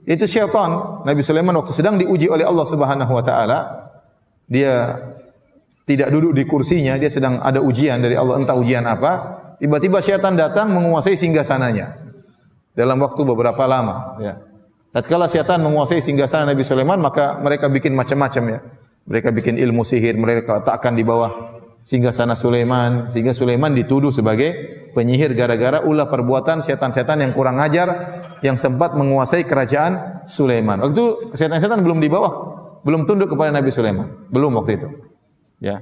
Itu syaitan. Nabi Sulaiman waktu sedang diuji oleh Allah Subhanahu wa taala, dia tidak duduk di kursinya, dia sedang ada ujian dari Allah, entah ujian apa. Tiba-tiba syaitan datang menguasai singgasananya dalam waktu beberapa lama, ya. Tatkala syaitan menguasai singgasana Nabi Sulaiman, maka mereka bikin macam-macam, ya. Mereka bikin ilmu sihir, mereka letakkan di bawah singgasana Sulaiman, sehingga Sulaiman dituduh sebagai penyihir gara-gara ulah perbuatan setan-setan yang kurang ajar yang sempat menguasai kerajaan Sulaiman. Waktu itu setan-setan belum di bawah, belum tunduk kepada Nabi Sulaiman, belum waktu itu. Ya.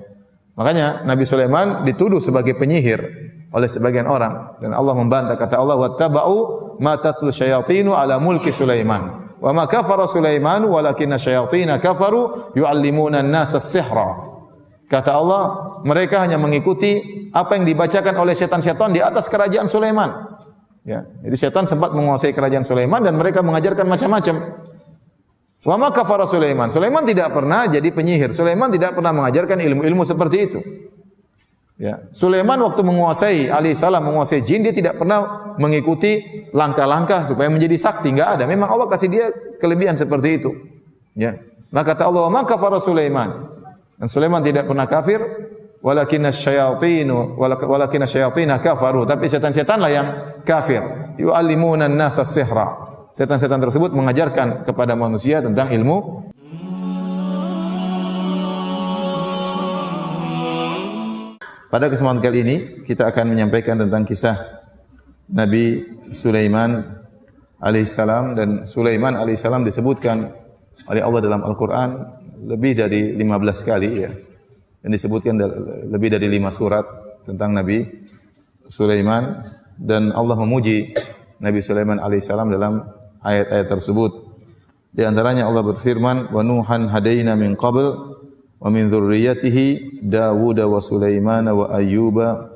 Makanya Nabi Sulaiman dituduh sebagai penyihir oleh sebagian orang, dan Allah membantah. Kata Allah, wattaba'u ma tatlu syayatinu ala mulki Sulaiman wa ma kafara Sulaiman walakinna syayatina kafaru yu'allimuna an-nasa as-sihra. Kata Allah, mereka hanya mengikuti apa yang dibacakan oleh setan-setan di atas kerajaan Sulaiman. Ya, jadi setan sempat menguasai kerajaan Sulaiman dan mereka mengajarkan macam-macam. Wa ma kafara Sulaiman. Sulaiman tidak pernah jadi penyihir. Sulaiman tidak pernah mengajarkan ilmu-ilmu seperti itu. Ya, Sulaiman waktu menguasai alaihissalam menguasai jin, dia tidak pernah mengikuti langkah-langkah supaya menjadi sakti, enggak ada. Memang Allah kasih dia kelebihan seperti itu. Ya. Maka kata Allah, "Ma kafara Sulaiman." Dan Sulaiman tidak pernah kafir, walakinna syayatina kafaru, tapi setan-setanlah yang kafir. Yu'allimuna an-nasa as-sihra. Setan-setan tersebut mengajarkan kepada manusia tentang ilmu. Pada kesempatan kali ini kita akan menyampaikan tentang kisah Nabi Sulaiman alaihissalam, dan Sulaiman alaihissalam disebutkan oleh Allah dalam Al-Quran lebih dari 15 kali, ya. Dan disebutkan lebih dari 5 surat tentang Nabi Sulaiman, dan Allah memuji Nabi Sulaiman alaihissalam dalam ayat-ayat tersebut. Di antaranya Allah berfirman, "Wa Nuhan hadaina min qabl wa min dzurriyyatihi Dawud wa Sulaiman wa Ayyuba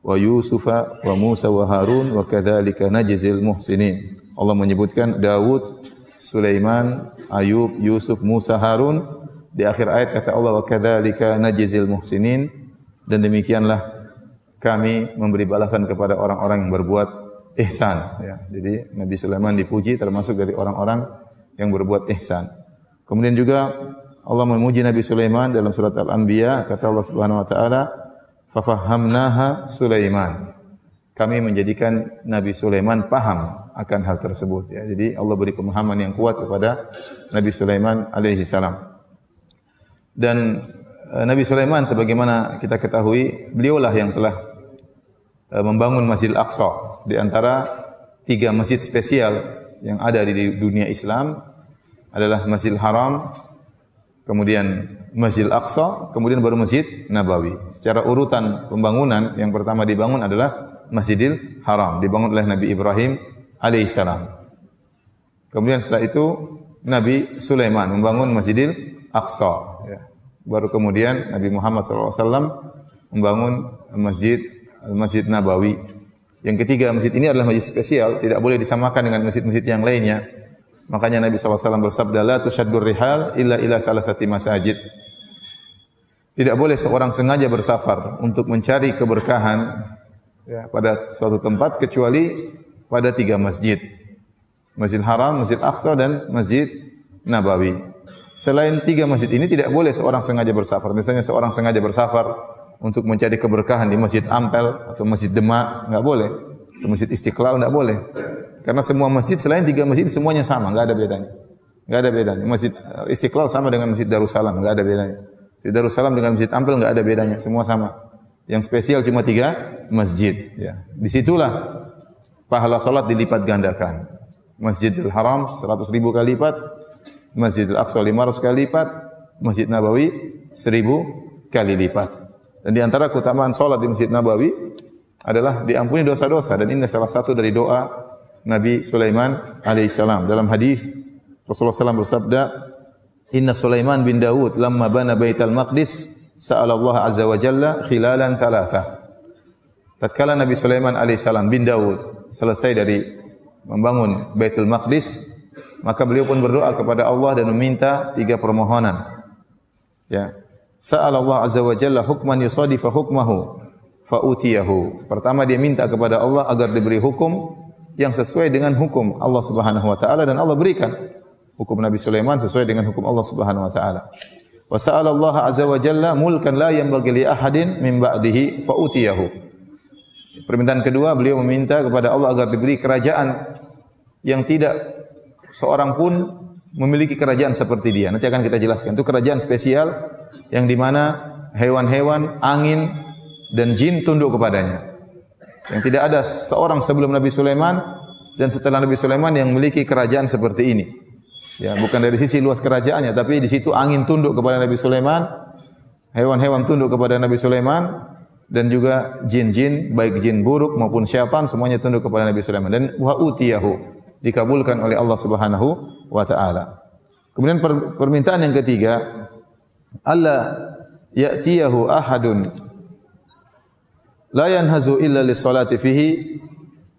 wa Yusufa wa Musa wa Harun wa kadzalika najzil muhsinin." Allah menyebutkan Dawud, Sulaiman, Ayub, Yusuf, Musa, Harun. Di akhir ayat kata Allah, wa kadzalika najzil muhsinin, dan demikianlah kami memberi balasan kepada orang-orang yang berbuat ihsan, ya. Jadi Nabi Sulaiman dipuji termasuk dari orang-orang yang berbuat ihsan. Kemudian juga Allah memuji Nabi Sulaiman dalam surat Al-Anbiya, kata Allah Subhanahu wa taala, fa fahamnaha Sulaiman. Kami menjadikan Nabi Sulaiman paham akan hal tersebut, ya. Jadi Allah beri pemahaman yang kuat kepada Nabi Sulaiman alaihi salam. Dan Nabi Sulaiman sebagaimana kita ketahui, beliaulah yang telah membangun Masjidil Aqsa, di antara 3 masjid spesial yang ada di dunia Islam adalah Masjidil Haram, kemudian Masjidil Aqsa, kemudian baru Masjid Nabawi. Secara urutan pembangunan, yang pertama dibangun adalah Masjidil Haram, dibangun oleh Nabi Ibrahim alaihissalam. Kemudian setelah itu Nabi Sulaiman membangun Masjidil Aqsa, ya. Baru kemudian Nabi Muhammad SAW membangun Masjid Nabawi. Yang ketiga, masjid ini adalah masjid spesial, tidak boleh disamakan dengan masjid-masjid yang lainnya. Makanya Nabi SAW bersabda, la tushaddur rihal illa ila thalathati masajid. Tidak boleh seorang sengaja bersafar untuk mencari keberkahan, ya, pada suatu tempat kecuali pada 3 masjid. Masjid Haram, Masjid Aqsa, dan Masjid Nabawi. Selain 3 masjid ini tidak boleh seorang sengaja bersafar. Misalnya seorang sengaja bersafar untuk mencari keberkahan di Masjid Ampel atau Masjid Demak, enggak boleh. Di Masjid Istiqlal enggak boleh. Karena semua masjid selain 3 masjid semuanya sama, enggak ada bedanya. Enggak ada bedanya. Masjid Istiqlal sama dengan Masjid Darussalam, enggak ada bedanya. Di Darussalam dengan Masjid Ampel enggak ada bedanya, semua sama. Yang spesial cuma 3 masjid, ya. Disitulah pahala salat dilipat gandakan. Masjidil Haram 100.000 kali lipat, Masjidil Aqsa 500 kali lipat, Masjid Nabawi 1000 kali lipat. Dan di antara keutamaan salat di Masjid Nabawi adalah diampuni dosa-dosa, dan ini salah satu dari doa Nabi Sulaiman alaihissalam. Dalam hadis Rasulullah SAW bersabda, "Inna Sulaiman bin Dawud lamma bana Baitul Maqdis sa'ala Allah azza wa jalla khilalan thalatha." Tatkala Nabi Sulaiman alaihissalam bin Dawud selesai dari membangun Baitul Maqdis, maka beliau pun berdoa kepada Allah dan meminta 3 permohonan. Ya. Sa'ala Allah azza wa jalla hukman yusadifa hukmahu fa utiyahu. Pertama dia minta kepada Allah agar diberi hukum yang sesuai dengan hukum Allah Subhanahu wa taala dan Allah berikan. Hukum Nabi Sulaiman sesuai dengan hukum Allah Subhanahu wa taala. Wa sa'ala Allah azza wa jalla mulkan la yanbaghi li ahadin min ba'dihi fa utiyahu. Permintaan kedua, beliau meminta kepada Allah agar diberi kerajaan yang tidak seorang pun memiliki kerajaan seperti dia. Nanti akan kita jelaskan. Itu kerajaan spesial yang di mana hewan-hewan, angin dan jin tunduk kepadanya. Yang tidak ada seorang sebelum Nabi Sulaiman dan setelah Nabi Sulaiman yang memiliki kerajaan seperti ini. Ya, bukan dari sisi luas kerajaannya, tapi di situ angin tunduk kepada Nabi Sulaiman, hewan-hewan tunduk kepada Nabi Sulaiman, dan juga jin-jin, baik jin buruk maupun syaitan, semuanya tunduk kepada Nabi Sulaiman. Dan wa utiyahu, dikabulkan oleh Allah Subhanahu wa taala. Kemudian permintaan yang ketiga, Allah ya'tiyahu ahadun la yanhazu illa lis-salati fihi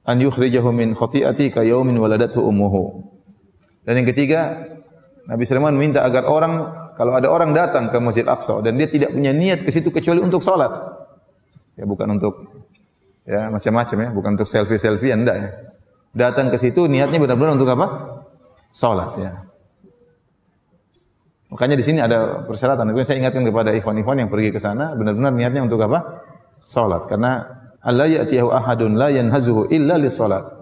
an yukhrijahu min khati'ati ka yaumin waladathu ummuhu. Dan yang ketiga, Nabi Sulaiman minta agar kalau ada orang datang ke Masjid Aqsa dan dia tidak punya niat ke situ kecuali untuk salat. Ya, bukan untuk ya macam-macam ya, bukan untuk selfie-selfie enggak ya. Datang ke situ niatnya benar-benar untuk apa? Salat ya. Makanya di sini ada persyaratan. Saya ingatkan kepada ikhwan-ikhwan yang pergi ke sana, benar-benar niatnya untuk apa? Salat. Karena alla ya'tiyahu ahadun la yanhazuhu illa lis-salat.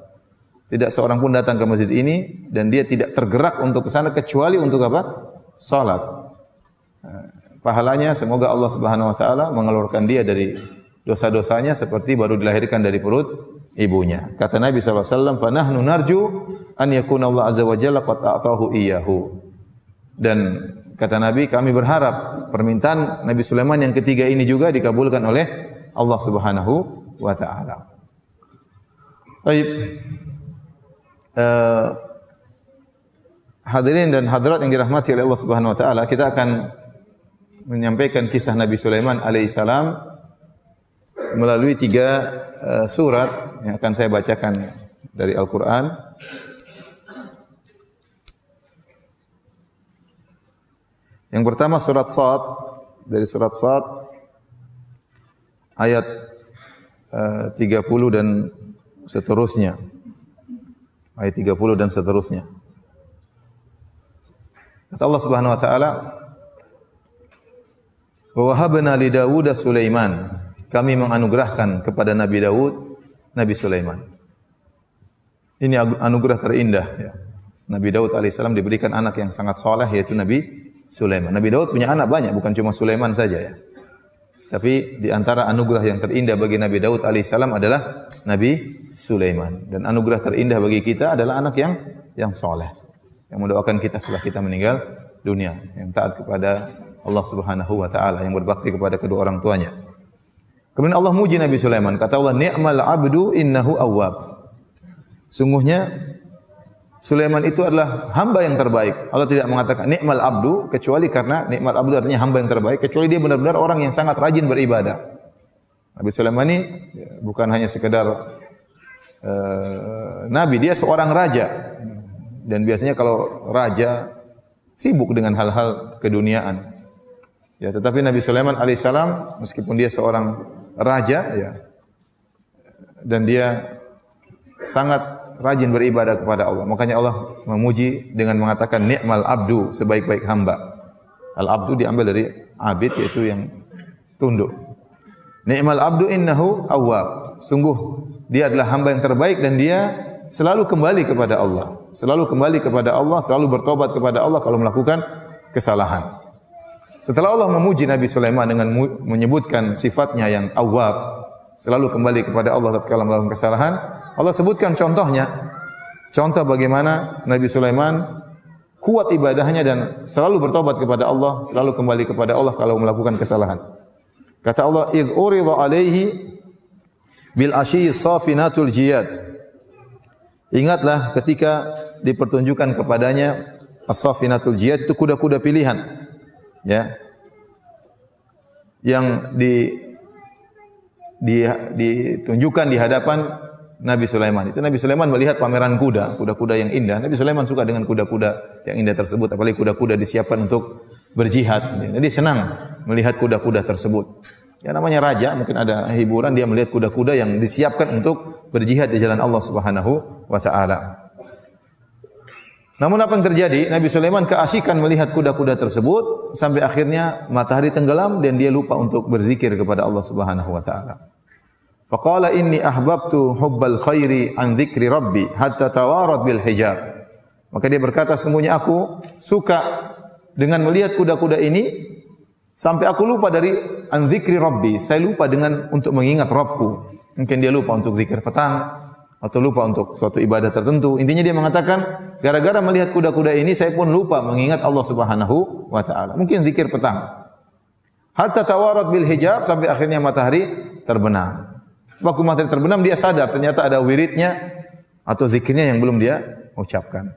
Tidak seorang pun datang ke masjid ini dan dia tidak tergerak untuk ke sana kecuali untuk apa? Salat. Pahalanya semoga Allah Subhanahu wa taala mengeluarkan dia dari dosa-dosanya seperti baru dilahirkan dari perut ibunya. Kata Nabi sallallahu alaihi wasallam, "Fa nahnu narju an yakuna Allah azza wa jalla qad a'tahu iyyahu." Dan kata Nabi, kami berharap permintaan Nabi Sulaiman yang ketiga ini juga dikabulkan oleh Allah Subhanahu wa taala. Baik. Hadirin dan hadirat yang dirahmati oleh Allah Subhanahu wa taala, kita akan menyampaikan kisah Nabi Sulaiman alaihissalam melalui 3 surat yang akan saya bacakan dari Al-Qur'an. Yang pertama surat Shad, dari surat Shad ayat 30 dan seterusnya. Ayat 30 dan seterusnya. Kata Allah Subhanahu wa taala, "Wa wahabna li Daud Sulaiman." Kami menganugerahkan kepada Nabi Daud Nabi Sulaiman. Ini anugerah terindah ya. Nabi Daud alaihissalam diberikan anak yang sangat saleh yaitu Nabi Sulaiman. Nabi Daud punya anak banyak, bukan cuma Sulaiman saja ya. Tapi di antara anugerah yang terindah bagi Nabi Daud alaihissalam adalah Nabi Sulaiman. Dan anugerah terindah bagi kita adalah anak yang saleh, yang mendoakan kita setelah kita meninggal dunia, yang taat kepada Allah Subhanahu wa taala, yang berbakti kepada kedua orang tuanya. Kemudian Allah muji Nabi Sulaiman. Kata Allah, "Ni'mal 'abdu innahu awwab." Sungguhnya Sulaiman itu adalah hamba yang terbaik. Allah tidak mengatakan ni'mal 'abdu kecuali karena ni'mal 'abdu artinya hamba yang terbaik, kecuali dia benar-benar orang yang sangat rajin beribadah. Nabi Sulaiman ini bukan hanya sekedar nabi, dia seorang raja. Dan biasanya kalau raja sibuk dengan hal-hal keduniaan. Ya, tetapi Nabi Sulaiman alaihissalam meskipun dia seorang raja ya, dan dia sangat rajin beribadah kepada Allah. Makanya Allah memuji dengan mengatakan ni'mal abdu, sebaik-baik hamba. Al-abdu diambil dari abid, yaitu yang tunduk. Ni'mal abdu innahu awwab. Sungguh dia adalah hamba yang terbaik dan dia selalu kembali kepada Allah. Selalu kembali kepada Allah, selalu bertobat kepada Allah kalau melakukan kesalahan. Setelah Allah memuji Nabi Sulaiman dengan menyebutkan sifatnya yang awwab, selalu kembali kepada Allah tatkala melakukan kesalahan, Allah sebutkan contohnya. Contoh bagaimana Nabi Sulaiman kuat ibadahnya dan selalu bertobat kepada Allah, selalu kembali kepada Allah kalau melakukan kesalahan. Kata Allah, "Idz urida 'alaihi bil asyi safinatul jiyad." Ingatlah ketika dipertunjukkan kepadanya as-safinatul jiyad, itu kuda-kuda pilihan. Ya. Yang ditunjukkan di hadapan Nabi Sulaiman. Itu Nabi Sulaiman melihat pameran kuda-kuda yang indah. Nabi Sulaiman suka dengan kuda-kuda yang indah tersebut, apalagi kuda-kuda disiapkan untuk berjihad. Jadi senang melihat kuda-kuda tersebut. Ya namanya raja, mungkin ada hiburan, dia melihat kuda-kuda yang disiapkan untuk berjihad di jalan Allah Subhanahu wa taala. Namun apa yang terjadi? Nabi Sulaiman keasikan melihat kuda-kuda tersebut sampai akhirnya matahari tenggelam dan dia lupa untuk berzikir kepada Allah Subhanahu wa taala. Faqala inni ahbabtu hubbal khairi an dzikri rabbi hatta tawarat bil hijab. Maka dia berkata, sungguhnya aku suka dengan melihat kuda-kuda ini sampai aku lupa dari an dzikri rabbi. Saya lupa dengan untuk mengingat Rabbku. Mungkin dia lupa untuk zikir petang atau lupa untuk suatu ibadah tertentu. Intinya dia mengatakan, gara-gara melihat kuda-kuda ini saya pun lupa mengingat Allah Subhanahu wa taala. Mungkin zikir petang. Hatta tawarat bil hijab, sampai akhirnya matahari terbenam. Waktu matahari terbenam dia sadar ternyata ada wiridnya atau zikirnya yang belum dia ucapkan.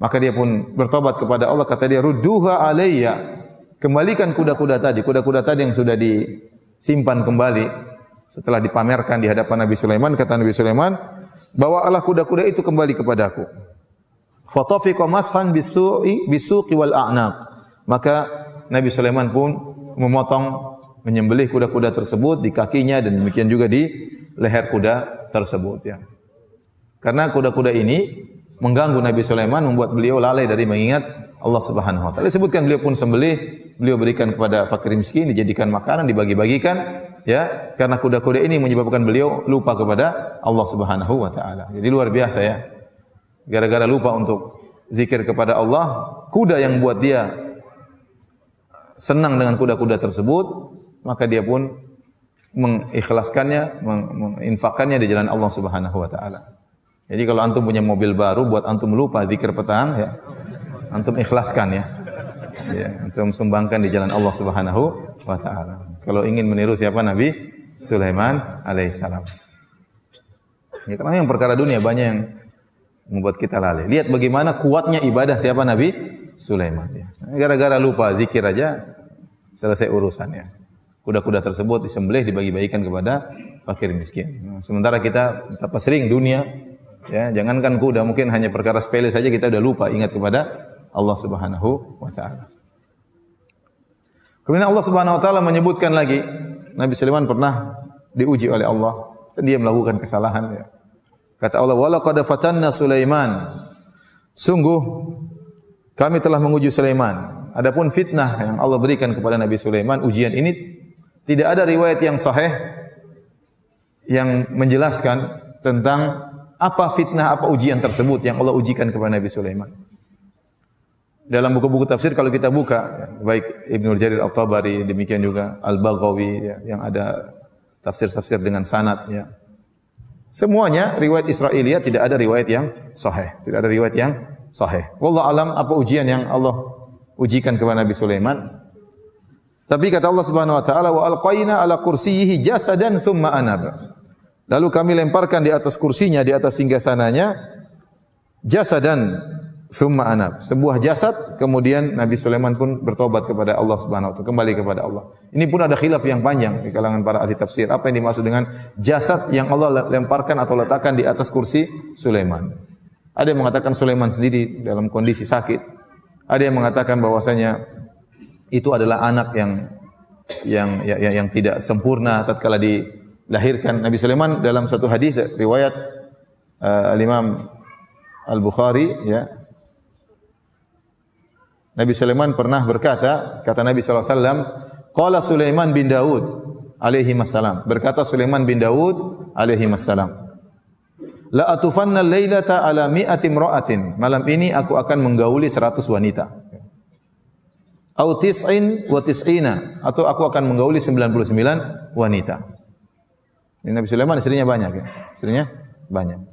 Maka dia pun bertobat kepada Allah, kata dia, rudduha alayya. Kembalikan kuda-kuda tadi yang sudah disimpan kembali setelah dipamerkan di hadapan Nabi Sulaiman. Kata Nabi Sulaiman, bawalah kuda-kuda itu kembali kepadaku. Fatafiqa mashan bisuqi wal a'naq. Maka Nabi Sulaiman pun menyembelih kuda-kuda tersebut di kakinya dan demikian juga di leher kuda tersebut, ya. Karena kuda-kuda ini mengganggu Nabi Sulaiman, membuat beliau lalai dari mengingat Allah Subhanahu wa taala. Disebutkan beliau pun sembelih, beliau berikan kepada fakir miskin, dijadikan makanan, dibagi-bagikan, ya. Karena kuda-kuda ini menyebabkan beliau lupa kepada Allah Subhanahu wa taala. Jadi luar biasa, ya. Gara-gara lupa untuk zikir kepada Allah, kuda yang buat dia senang dengan kuda-kuda tersebut, maka dia pun mengikhlaskannya, menginfakkannya di jalan Allah Subhanahu wa taala. Jadi kalau antum punya mobil baru, buat antum lupa zikir petang, ya, antum ikhlaskan, ya. Ya, antum sumbangkan di jalan Allah Subhanahu wa taala. Kalau ingin meniru siapa? Nabi Sulaiman alaihissalam. Ya, karena yang perkara dunia banyak yang membuat kita lalai. Lihat bagaimana kuatnya ibadah siapa? Nabi Sulaiman, ya. Gara-gara lupa zikir aja selesai urusannya. Kuda-kuda tersebut disembelih, dibagi-bagikan kepada fakir miskin. Sementara kita betapa sering dunia, ya, jangankan kuda, mungkin hanya perkara sepele saja kita sudah lupa ingat kepada Allah Subhanahu wa taala. Kemudian Allah Subhanahu wa taala menyebutkan lagi, Nabi Sulaiman pernah diuji oleh Allah dan dia melakukan kesalahan, ya. Kata Allah, "Wa laqad fatanna Sulaiman." Sungguh kami telah menguji Sulaiman. Adapun fitnah yang Allah berikan kepada Nabi Sulaiman, ujian ini tidak ada riwayat yang sahih yang menjelaskan tentang apa fitnah, apa ujian tersebut yang Allah ujikan kepada Nabi Sulaiman. Dalam buku-buku tafsir kalau kita buka, baik Ibnu Jarir At-Tabari, demikian juga Al-Baghawi, ya, yang ada tafsir-tafsir dengan sanad, ya. Semuanya riwayat Israiliyat, tidak ada riwayat yang sahih, tidak ada riwayat yang sahih. Wallahu alam apa ujian yang Allah ujikan kepada Nabi Sulaiman. Tapi kata Allah Subhanahu wa taala, wa alqaina ala kursiyyihi jasadan thumma anab. Lalu kami lemparkan di atas kursinya, di atas singgasananya, jasadan thumma anab, sebuah jasad, kemudian Nabi Sulaiman pun bertobat kepada Allah Subhanahu wa taala, kembali kepada Allah. Ini pun ada khilaf yang panjang di kalangan para ahli tafsir, apa yang dimaksud dengan jasad yang Allah lemparkan atau letakkan di atas kursi Sulaiman. Ada yang mengatakan Sulaiman sendiri dalam kondisi sakit. Ada yang mengatakan bahwasanya itu adalah anak yang tidak sempurna tatkala dilahirkan. Nabi Sulaiman dalam satu hadis riwayat Al-Imam Al-Bukhari, ya, Nabi Sulaiman pernah berkata, kata Nabi sallallahu alaihi wasallam, qala Sulaiman bin Daud alaihi wassalam, berkata Sulaiman bin Daud alaihi wassalam, la atufanna al-lailata ala mi'ati imra'atin, malam ini aku akan menggauli 100 wanita. Au tis'in wa tis'ina, atau aku akan menggauli 99 wanita. Ini Nabi Sulaiman istrinya banyak, ya. Istrinya banyak.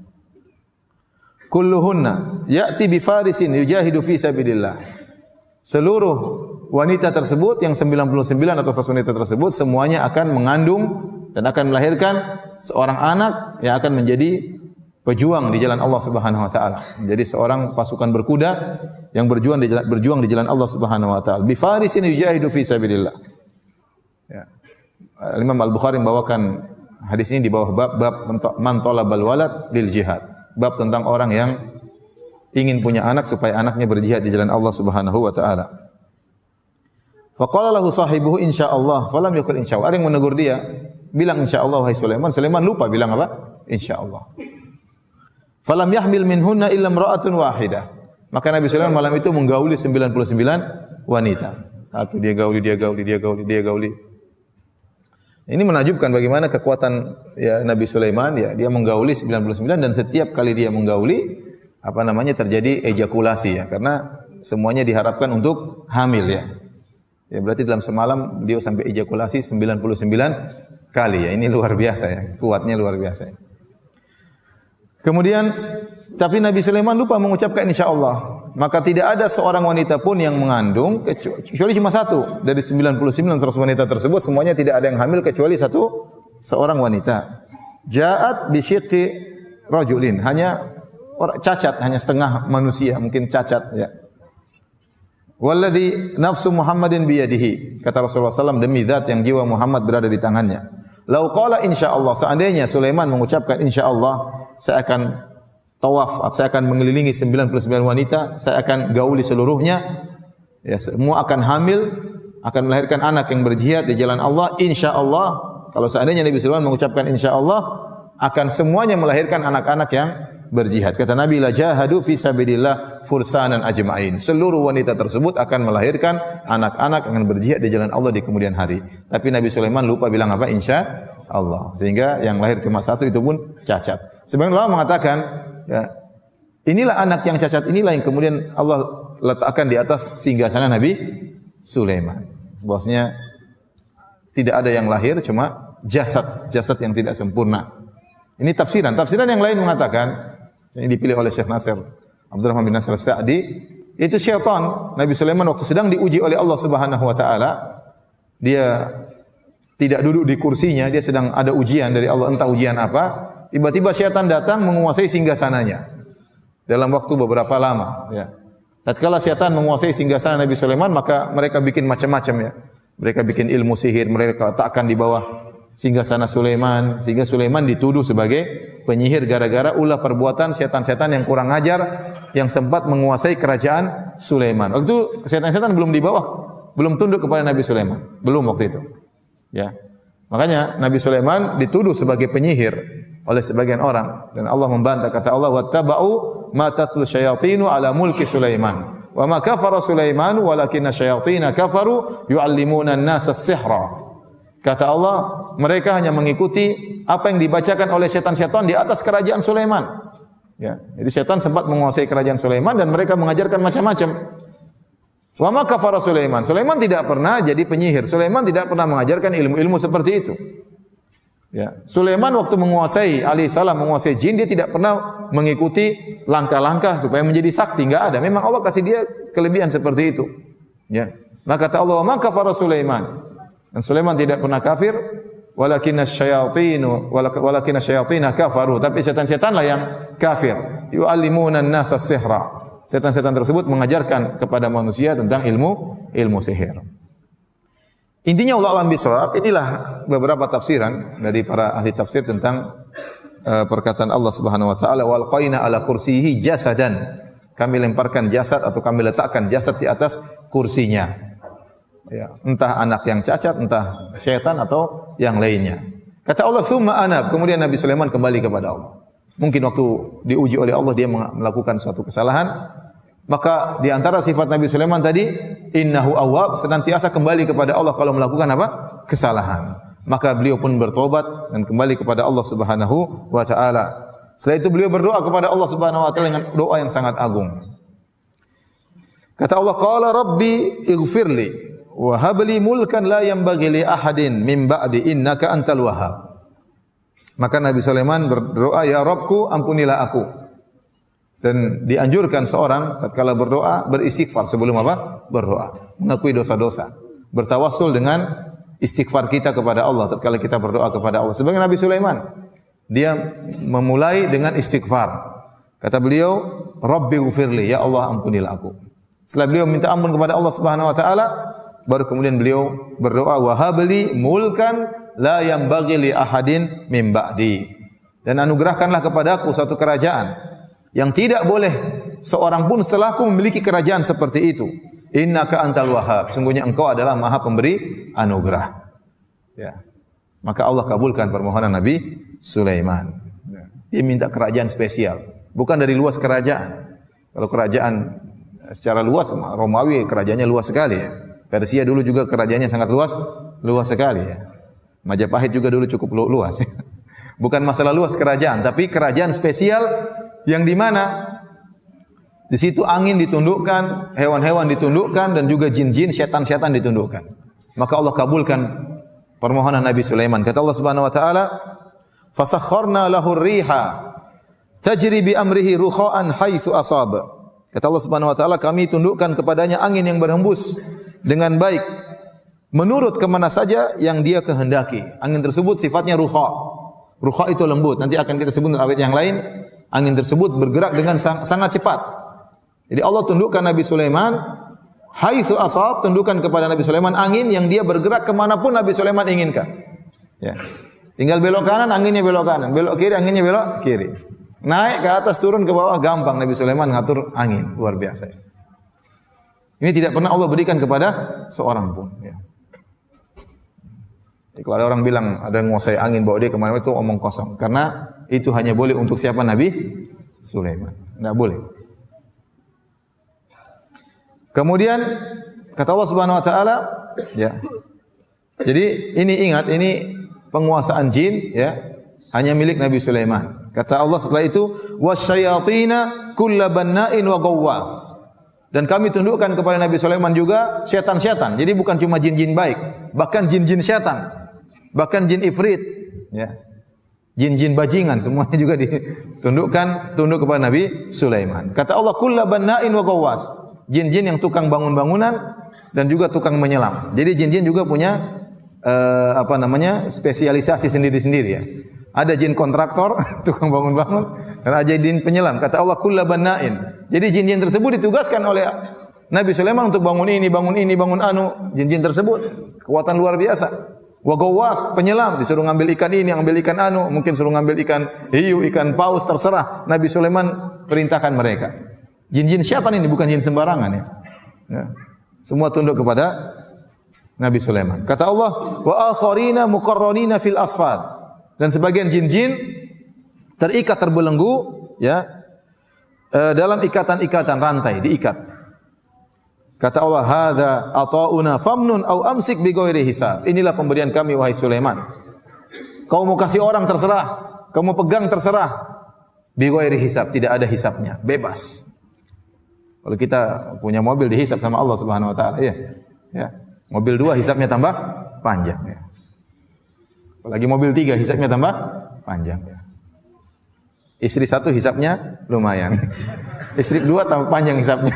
Kulluhunna ya'ti bi farisin yujahidu fi sabilillah. Seluruh wanita tersebut yang 99 atau wanita tersebut semuanya akan mengandung dan akan melahirkan seorang anak yang akan menjadi pejuang di jalan Allah Subhanahu wa taala. Menjadi seorang pasukan berkuda yang berjuang di jalan Allah Subhanahu wa taala. Bi farisin yujahidu fi sabilillah. Ya. Imam Al-Bukhari membawakan hadis ini di bawah bab man talabal walad lil jihad. Bab tentang orang yang ingin punya anak supaya anaknya berjihad di jalan Allah Subhanahu wa taala. Faqala lahu sahibuhu insyaallah, falam yaqul insyaallah. Ada yang menegur dia, bilang insyaallah wahai Sulaiman. Sulaiman lupa bilang apa? Insyaallah. Falam yahmil minhunna illa imra'atun wahidah. Maka Nabi Sulaiman malam itu menggauli 99 wanita. Satu dia gauli. Ini menakjubkan bagaimana kekuatan ya Nabi Sulaiman ya, dia menggauli 99 dan setiap kali dia menggauli terjadi ejakulasi ya, karena semuanya diharapkan untuk hamil ya. Ya berarti dalam semalam dia sampai ejakulasi 99 kali ya. Ini luar biasa ya, kuatnya luar biasa ya. Kemudian tapi Nabi Sulaiman lupa mengucapkan insyaallah. Maka tidak ada seorang wanita pun yang mengandung kecuali cuma satu dari 99 wanita tersebut, semuanya tidak ada yang hamil kecuali seorang wanita. Ja'at bi syiqqi rajulin, hanya cacat, hanya setengah manusia, mungkin cacat ya. Walladzi nafsu Muhammadin biyadihi, kata Rasulullah SAW, demi zat yang jiwa Muhammad berada di tangannya. Lau qala insyaallah, seandainya Sulaiman mengucapkan insyaallah, saya akan tawaf, saya akan mengelilingi 99 wanita, saya akan gauli seluruhnya, ya, semua akan hamil, akan melahirkan anak yang berjihad di jalan Allah, insyaallah. Kalau seandainya Nabi Sulaiman mengucapkan insyaallah, akan semuanya melahirkan anak-anak yang berjihad. Kata Nabi, la jahadu fi sabilillah fursanan ajma'in. Seluruh wanita tersebut akan melahirkan anak-anak yang berjihad di jalan Allah di kemudian hari. Tapi Nabi Sulaiman lupa bilang apa? Insyaallah. Sehingga yang lahir cuma satu itu pun cacat. Sebagian ulama mengatakan, ya, inilah anak yang cacat, inilah yang kemudian Allah letakkan di atas singgasana Nabi Sulaiman. Bahwasanya tidak ada yang lahir, cuma jasad yang tidak sempurna. Ini tafsiran. Tafsiran yang lain mengatakan, yang dipilih oleh Syekh Nasir Abdurrahman bin Nasir Sa'di, itu syaitan. Nabi Sulaiman waktu sedang diuji oleh Allah Subhanahu wa taala, dia tidak duduk di kursinya, dia sedang ada ujian dari Allah, entah ujian apa. Tiba-tiba syaitan datang menguasai singgasananya dalam waktu beberapa lama ya. Tatkala syaitan menguasai singgasana Nabi Sulaiman, maka mereka bikin macam-macam ya. Mereka bikin ilmu sihir, mereka letakkan di bawah singgasana Sulaiman, sehingga Sulaiman dituduh sebagai penyihir gara-gara ulah perbuatan setan-setan yang kurang ajar yang sempat menguasai kerajaan Sulaiman. Waktu itu setan-setan belum di bawah, belum tunduk kepada Nabi Sulaiman, belum waktu itu. Ya. Makanya Nabi Sulaiman dituduh sebagai penyihir oleh sebagian orang dan Allah membantah, kata Allah, wattaba'u ma tatlu syayatinu ala mulki Sulaiman wa ma kafara Sulaiman walakinna syayatina kafaru yu'allimuna an-nasa as-sihra. Kata Allah, mereka hanya mengikuti apa yang dibacakan oleh setan-setan di atas kerajaan Sulaiman. Ya, jadi setan sempat menguasai kerajaan Sulaiman dan mereka mengajarkan macam-macam. Wa ma kafara Sulaiman. Sulaiman tidak pernah jadi penyihir. Sulaiman tidak pernah mengajarkan ilmu-ilmu seperti itu. Ya, Sulaiman waktu menguasai alaihissalam menguasai jin, dia tidak pernah mengikuti langkah-langkah supaya menjadi sakti, enggak ada. Memang Allah kasih dia kelebihan seperti itu. Ya. Maka kata Allah, "Ma kafara Sulaiman." Dan Sulaiman tidak pernah kafir, walakinna syayatina kafaru, tapi setan-setanlah yang kafir. Yu'allimuna an-nasa as-sihra. Setan-setan tersebut mengajarkan kepada manusia tentang ilmu sihir. Intinya Allah alam bisawab, inilah beberapa tafsiran dari para ahli tafsir tentang perkataan Allah Subhanahu wa taala, wal qaina ala kursiyihi jasadan. Kami lemparkan jasad atau kami letakkan jasad di atas kursinya. Ya, entah anak yang cacat, entah syaitan atau yang lainnya. Kata Allah, "Tsumma anab." Kemudian Nabi Sulaiman kembali kepada Allah. Mungkin waktu diuji oleh Allah dia melakukan suatu kesalahan, maka di antara sifat Nabi Sulaiman tadi, innahu awwab, senantiasa kembali kepada Allah kalau melakukan apa? Kesalahan. Maka beliau pun bertobat dan kembali kepada Allah Subhanahu wa taala. Setelah itu beliau berdoa kepada Allah Subhanahu wa taala dengan doa yang sangat agung. Kata Allah, "Qala rabbi ighfirli wa habli mulkan la yanbaghi li ahadin min ba'di innaka antal wahhab." Maka Nabi Sulaiman berdoa, "Ya Rabbku, ampunilah aku." Dan dianjurkan seorang tatkala berdoa beristighfar sebelum apa? Berdoa, mengakui dosa-dosa, bertawassul dengan istighfar kita kepada Allah tatkala kita berdoa kepada Allah. Sebagai Nabi Sulaiman, dia memulai dengan istighfar. Kata beliau, "Rabbi ighfirli," ya Allah ampunilah aku. Setelah beliau minta ampun kepada Allah Subhanahu wa taala, baru kemudian beliau berdoa, "Wa habli mulkan la yanbaghi li ahadin min ba'di." Dan anugerahkanlah kepadaku suatu kerajaan yang tidak boleh seorang pun setelahku memiliki kerajaan seperti itu. Innaka antal wahhab. Sungguhnya engkau adalah Maha pemberi anugerah. Ya. Maka Allah kabulkan permohonan Nabi Sulaiman. Dia minta kerajaan spesial, bukan dari luas kerajaan. Kalau kerajaan secara luas, Romawi kerajaannya luas sekali ya. Persia dulu juga kerajaannya sangat luas sekali ya. Majapahit juga dulu cukup luas. Bukan masalah luas kerajaan, tapi kerajaan spesial yang di mana di situ angin ditundukkan, hewan-hewan ditundukkan dan juga jin-jin, setan-setan ditundukkan. Maka Allah kabulkan permohonan Nabi Sulaiman. Kata Allah Subhanahu wa taala, "Fasakharna lahu ar-riha tajri bi amrihi rukha'an haitsu asaba." Kata Allah Subhanahu wa taala, kami tundukkan kepadanya angin yang berhembus dengan baik menurut kemana saja yang dia kehendaki. Angin tersebut sifatnya rukha. Rukha itu lembut. Nanti akan kita sebut dalam ayat yang lain. Angin tersebut bergerak dengan sangat cepat. Jadi Allah tundukkan Nabi Sulaiman, haitsu asab, tundukkan kepada Nabi Sulaiman angin yang dia bergerak kemanapun Nabi Sulaiman inginkan. Ya. Tinggal belok kanan, anginnya belok kanan. Belok kiri, anginnya belok kiri. Naik ke atas, turun ke bawah, gampang Nabi Sulaiman ngatur angin. Luar biasa. Ini tidak pernah Allah berikan kepada seorang pun. Ya. Jadi kalau ada orang bilang ada yang menguasai angin bawa dia kemana itu omong kosong. Karena itu hanya boleh untuk siapa? Nabi Sulaiman. Tidak boleh. Kemudian kata Allah Subhanahu wa taala, ya. Jadi ini ingat, ini penguasaan jin ya, hanya milik Nabi Sulaiman. Kata Allah setelah itu, wasyayatina kulla banna'in wa ghawwas. Dan kami tundukkan kepada Nabi Sulaiman juga setan-setan. Jadi bukan cuma jin-jin baik, bahkan jin-jin setan, bahkan jin ifrit, ya. Jin-jin bajingan semuanya juga ditundukkan kepada Nabi Sulaiman. Kata Allah, kulla banna'in wa ghawwas. Jin-jin yang tukang bangun-bangunan dan juga tukang menyelam. Jadi jin-jin juga punya spesialisasi sendiri-sendiri ya. Ada jin kontraktor, tukang bangun-bangun, dan ada jin penyelam. Kata Allah, kulla banna'in. Jadi jin-jin tersebut ditugaskan oleh Nabi Sulaiman untuk bangun ini, bangun anu. Jin-jin tersebut kekuatan luar biasa. Wa ghawwas, penyelam, disuruh ngambil ikan ini, ngambil ikan anu, mungkin suruh ngambil ikan hiu, ikan paus, terserah. Nabi Sulaiman perintahkan mereka. Jin-jin syaitan ini bukan jin sembarangan ya. Ya. Semua tunduk kepada Nabi Sulaiman. Kata Allah, wa akharina muqarranina fil asfad. Dan sebagian jin-jin terikat terbelenggu ya dalam ikatan-ikatan rantai, diikat. Kata Allah, hadza ata'una famnun au amsik bi ghairi hisab. Inilah pemberian kami wahai Sulaiman. Kau mau kasih orang terserah, kau mau pegang terserah. Bi ghairi hisab, tidak ada hisabnya, bebas. Kalau kita punya mobil dihisab sama Allah Subhanahu wa taala, ya. Ya. Mobil 2 hisabnya tambah panjang ya. Apalagi mobil 3 hisabnya tambah panjang ya. Istri 1 hisabnya lumayan. Istri 2 tambah panjang hisabnya.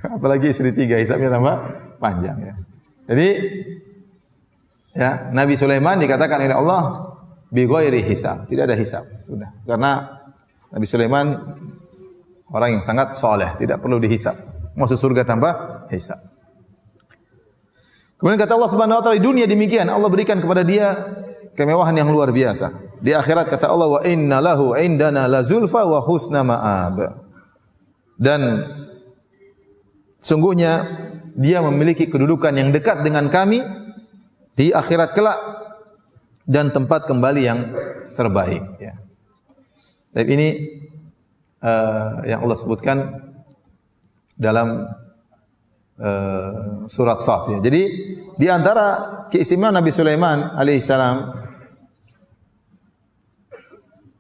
Apalagi istri 3 hisabnya tambah panjang ya. Jadi ya, Nabi Sulaiman dikatakan oleh Allah bi ghairi hisab, tidak ada hisab. Sudah. Karena Nabi Sulaiman orang yang sangat soleh, tidak perlu dihisab. Masuk surga tanpa hisab. Kemudian kata Allah Subhanahu wa taala, di dunia demikian Allah berikan kepada dia kemewahan yang luar biasa. Di akhirat kata Allah, wa inna lahu indana lazulfa wa husna ma'ab. Dan sungguhnya dia memiliki kedudukan yang dekat dengan kami di akhirat kelak dan tempat kembali yang terbaik ya. Tapi ini yang Allah sebutkan dalam surat Sad ya. Jadi di antara keistimewaan Nabi Sulaiman alaihissalam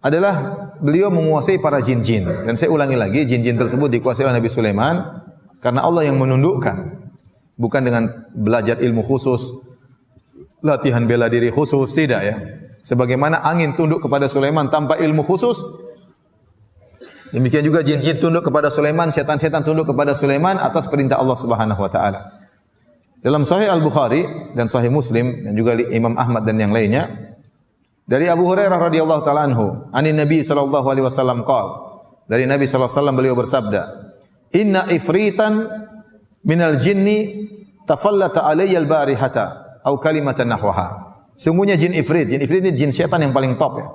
adalah beliau menguasai para jin-jin. Dan saya ulangi lagi, jin-jin tersebut dikuasai oleh Nabi Sulaiman karena Allah yang menundukkan, bukan dengan belajar ilmu khusus, latihan bela diri khusus, tidak ya. Sebagaimana angin tunduk kepada Sulaiman tanpa ilmu khusus, demikian juga jin-jin tunduk kepada Sulaiman, setan-setan tunduk kepada Sulaiman atas perintah Allah Subhanahu wa taala. Dalam Sahih Al-Bukhari dan Sahih Muslim dan juga Imam Ahmad dan yang lainnya dari Abu Hurairah radhiyallahu taala anhu, anin Nabi sallallahu alaihi wasallam qala, dari Nabi sallallahu alaihi wasallam beliau bersabda, "Inna ifritan minal jinni tafallata alayya al-barihata au kalimatan nahwaha." Sungguhnya jin ifrit ini jin setan yang paling top ya.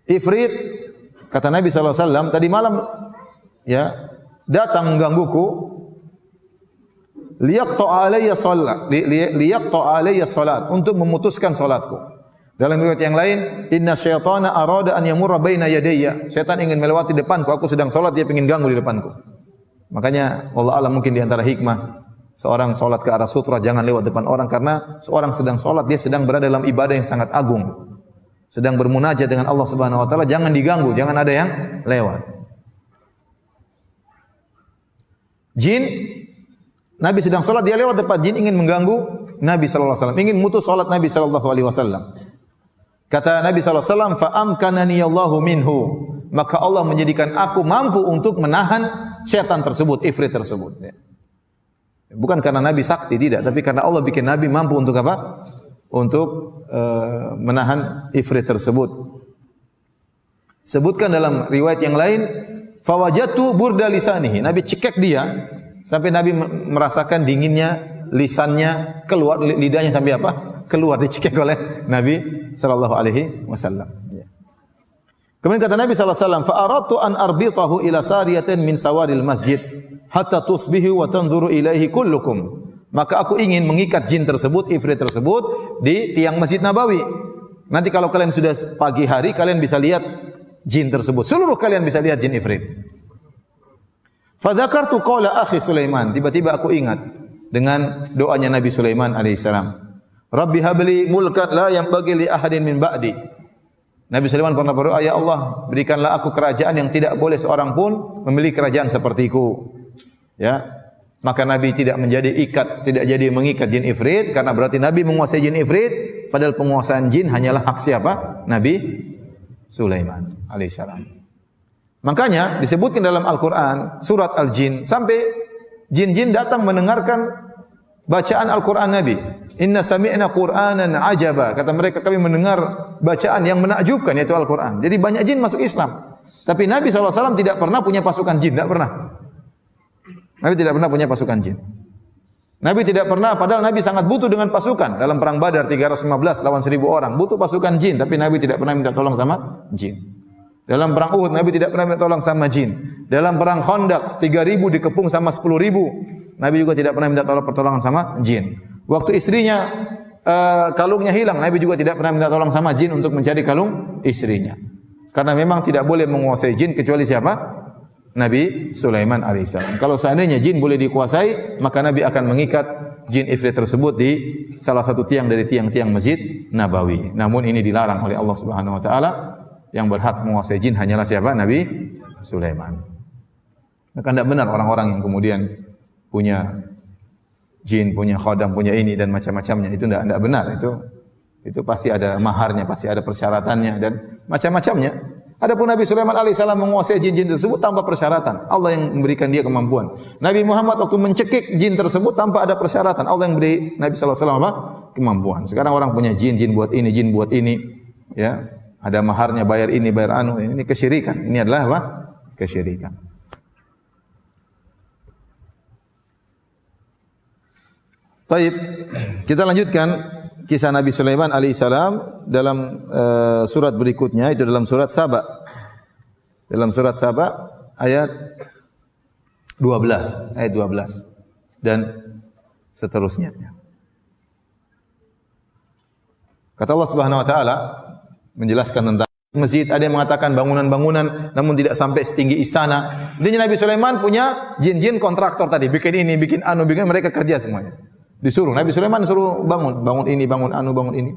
Ifrit kata Nabi sallallahu alaihi wasallam tadi malam ya datang menggangguku, liyaqta alayya salat, untuk memutuskan salatku. Dalam riwayat yang lain, inna syaitana arada an yamurra baina yadayya. Syaitan ingin melewati depanku, aku sedang salat, dia ingin ganggu di depanku. Makanya wallahu a'lam, mungkin di antara hikmah seorang salat ke arah sutra, jangan lewat depan orang, karena seorang sedang salat, dia sedang berada dalam ibadah yang sangat agung, sedang bermunajat dengan Allah Subhanahu wa taala, jangan diganggu, jangan ada yang lewat. Jin, Nabi sedang salat, dia lewat depan, jin ingin mengganggu Nabi sallallahu alaihi wasallam, ingin mutus salat Nabi sallallahu alaihi wasallam. Kata Nabi sallallahu alaihi wasallam, fa amkanani Allahu minhu, maka Allah menjadikan aku mampu untuk menahan syaitan tersebut, ifrit tersebut. Bukan karena Nabi sakti, tidak, tapi karena Allah bikin Nabi mampu untuk apa? Untuk menahan ifrit tersebut. Sebutkan dalam riwayat yang lain, fawajatu burda lisanihi, Nabi cekek dia sampai Nabi merasakan dinginnya lisannya, keluar lidahnya sampai apa? Keluar, dicekek oleh Nabi sallallahu alaihi wasallam. Kemudian kata Nabi sallallahu alaihi wasallam, fa aradtu an arbitahu ila sariyatin min sawaril masjid hatta tusbihu wa tanzuru ilaihi kullukum. Maka aku ingin mengikat jin tersebut, ifrit tersebut di tiang Masjid Nabawi. Nanti kalau kalian sudah pagi hari, kalian bisa lihat jin tersebut. Seluruh kalian bisa lihat jin ifrit. Fadzakartu qala akhi Sulaiman. Tiba-tiba aku ingat dengan doanya Nabi Sulaiman alaihissalam. Rabbi habli mulkan la yanbaghi li ahadin min ba'di. Nabi Sulaiman pernah berdoa, ya Allah, berikanlah aku kerajaan yang tidak boleh seorang pun memiliki kerajaan sepertiku. Ya. Maka Nabi tidak tidak jadi mengikat jin ifrit, karena berarti Nabi menguasai jin ifrit, padahal penguasaan jin hanyalah hak siapa? Nabi Sulaiman alaihissalam. Makanya disebutkan dalam Al-Quran, surat Al-Jin, sampai jin-jin datang mendengarkan bacaan Al-Quran Nabi. Inna sami'na Qur'anan ajaba. Kata mereka, kami mendengar bacaan yang menakjubkan, yaitu Al-Quran. Jadi banyak jin masuk Islam. Tapi Nabi SAW tidak pernah punya pasukan jin, tidak pernah. Nabi tidak pernah punya pasukan jin. Nabi tidak pernah, padahal Nabi sangat butuh dengan pasukan. Dalam perang Badar 315 lawan 1000 orang, butuh pasukan jin, tapi Nabi tidak pernah minta tolong sama jin. Dalam perang Uhud Nabi tidak pernah minta tolong sama jin. Dalam perang Khandaq 3000 dikepung sama 10.000, Nabi juga tidak pernah minta pertolongan sama jin. Waktu istrinya kalungnya hilang, Nabi juga tidak pernah minta tolong sama jin untuk mencari kalung istrinya. Karena memang tidak boleh menguasai jin kecuali siapa? Nabi Sulaiman alaihissalam. Kalau seandainya jin boleh dikuasai, maka Nabi akan mengikat jin ifrit tersebut di salah satu tiang dari tiang-tiang Masjid Nabawi. Namun ini dilarang oleh Allah Subhanahu wa taala. Yang berhak menguasai jin hanyalah siapa? Nabi Sulaiman. Maka tidak benar orang-orang yang kemudian punya jin, punya khodam, punya ini dan macam-macamnya. Itu tidak benar. Itu pasti ada maharnya, pasti ada persyaratannya dan macam-macamnya. Adapun Nabi Sulaiman alaihissalam menguasai jin-jin tersebut tanpa persyaratan. Allah yang memberikan dia kemampuan. Nabi Muhammad waktu mencekik jin tersebut tanpa ada persyaratan. Allah yang beri Nabi sallallahu alaihi wasallam apa? Kemampuan. Sekarang orang punya jin buat ini, jin buat ini. Ya, ada maharnya, bayar ini, bayar anu. Ini kesyirikan. Ini adalah apa? Kesyirikan. Baik, kita lanjutkan kisah Nabi Sulaiman alaihissalam dalam surat berikutnya, itu dalam surat Saba. Dalam surat Saba ayat 12 dan seterusnya. Kata Allah Subhanahu wa taala menjelaskan tentang masjid, ada yang mengatakan bangunan-bangunan namun tidak sampai setinggi istana. Intinya Nabi Sulaiman punya jin-jin kontraktor tadi, bikin ini, bikin anu, bikin, mereka kerja semuanya. Disuruh Nabi Sulaiman suruh bangun ini, bangun anu, bangun ini.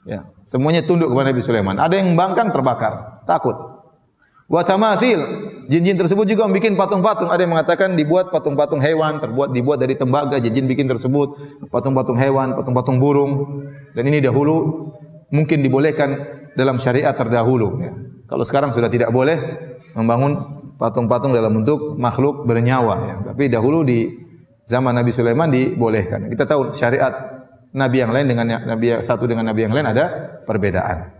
Ya, semuanya tunduk kepada Nabi Sulaiman. Ada yang bangkang terbakar, takut. Wa tamathil, jin-jin tersebut juga membuat patung-patung. Ada yang mengatakan dibuat patung-patung hewan, dibuat dari tembaga, jin-jin bikin tersebut patung-patung hewan, patung-patung burung. Dan ini dahulu mungkin dibolehkan dalam syariat terdahulu. Ya. Kalau sekarang sudah tidak boleh membangun patung-patung dalam bentuk makhluk bernyawa. Ya. Tapi dahulu di zaman Nabi Sulaiman dibolehkan. Kita tahu syariat Nabi yang lain dengan Nabi satu dengan Nabi yang lain ada perbedaan.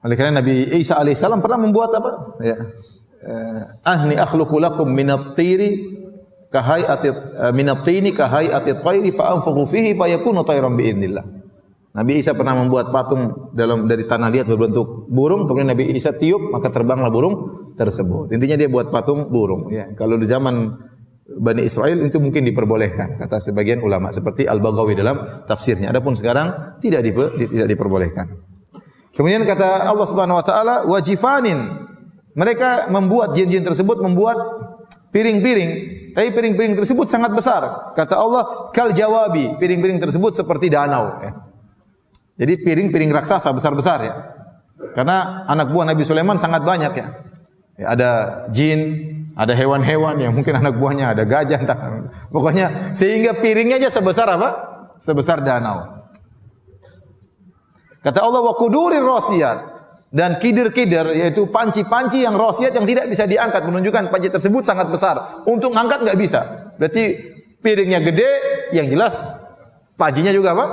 Oleh karena Nabi Isa alaihissalam pernah membuat apa? Ya. Ahni akhluqu lakum minat-tiri kahayati minat-tini kahayati at-tayri fa anfukhu fihi fayakunu tayran biidznillah. Nabi Isa pernah membuat patung dari tanah liat berbentuk burung, kemudian Nabi Isa tiup maka terbanglah burung tersebut. Intinya dia buat patung burung. Ya. Kalau di zaman Bani Israel itu mungkin diperbolehkan, kata sebagian ulama seperti Al-Baghawi dalam tafsirnya. Adapun sekarang tidak diperbolehkan. Kemudian kata Allah Subhanahu wa taala wajifanin. Mereka membuat jin-jin tersebut membuat piring-piring, tapi piring-piring tersebut sangat besar. Kata Allah kal jawabi, piring-piring tersebut seperti danau. Ya. Jadi piring-piring raksasa besar-besar ya. Karena anak buah Nabi Sulaiman sangat banyak ya. Ya ada jin, ada hewan-hewan yang mungkin anak buahnya, ada gajah, entah. Pokoknya sehingga piringnya aja sebesar apa? Sebesar danau. Kata Allah wa qudurir rasiyat, dan kidir-kidir yaitu panci-panci yang rasiat yang tidak bisa diangkat, menunjukkan panci tersebut sangat besar. Untuk angkat enggak bisa. Berarti piringnya gede, yang jelas pancinya juga apa?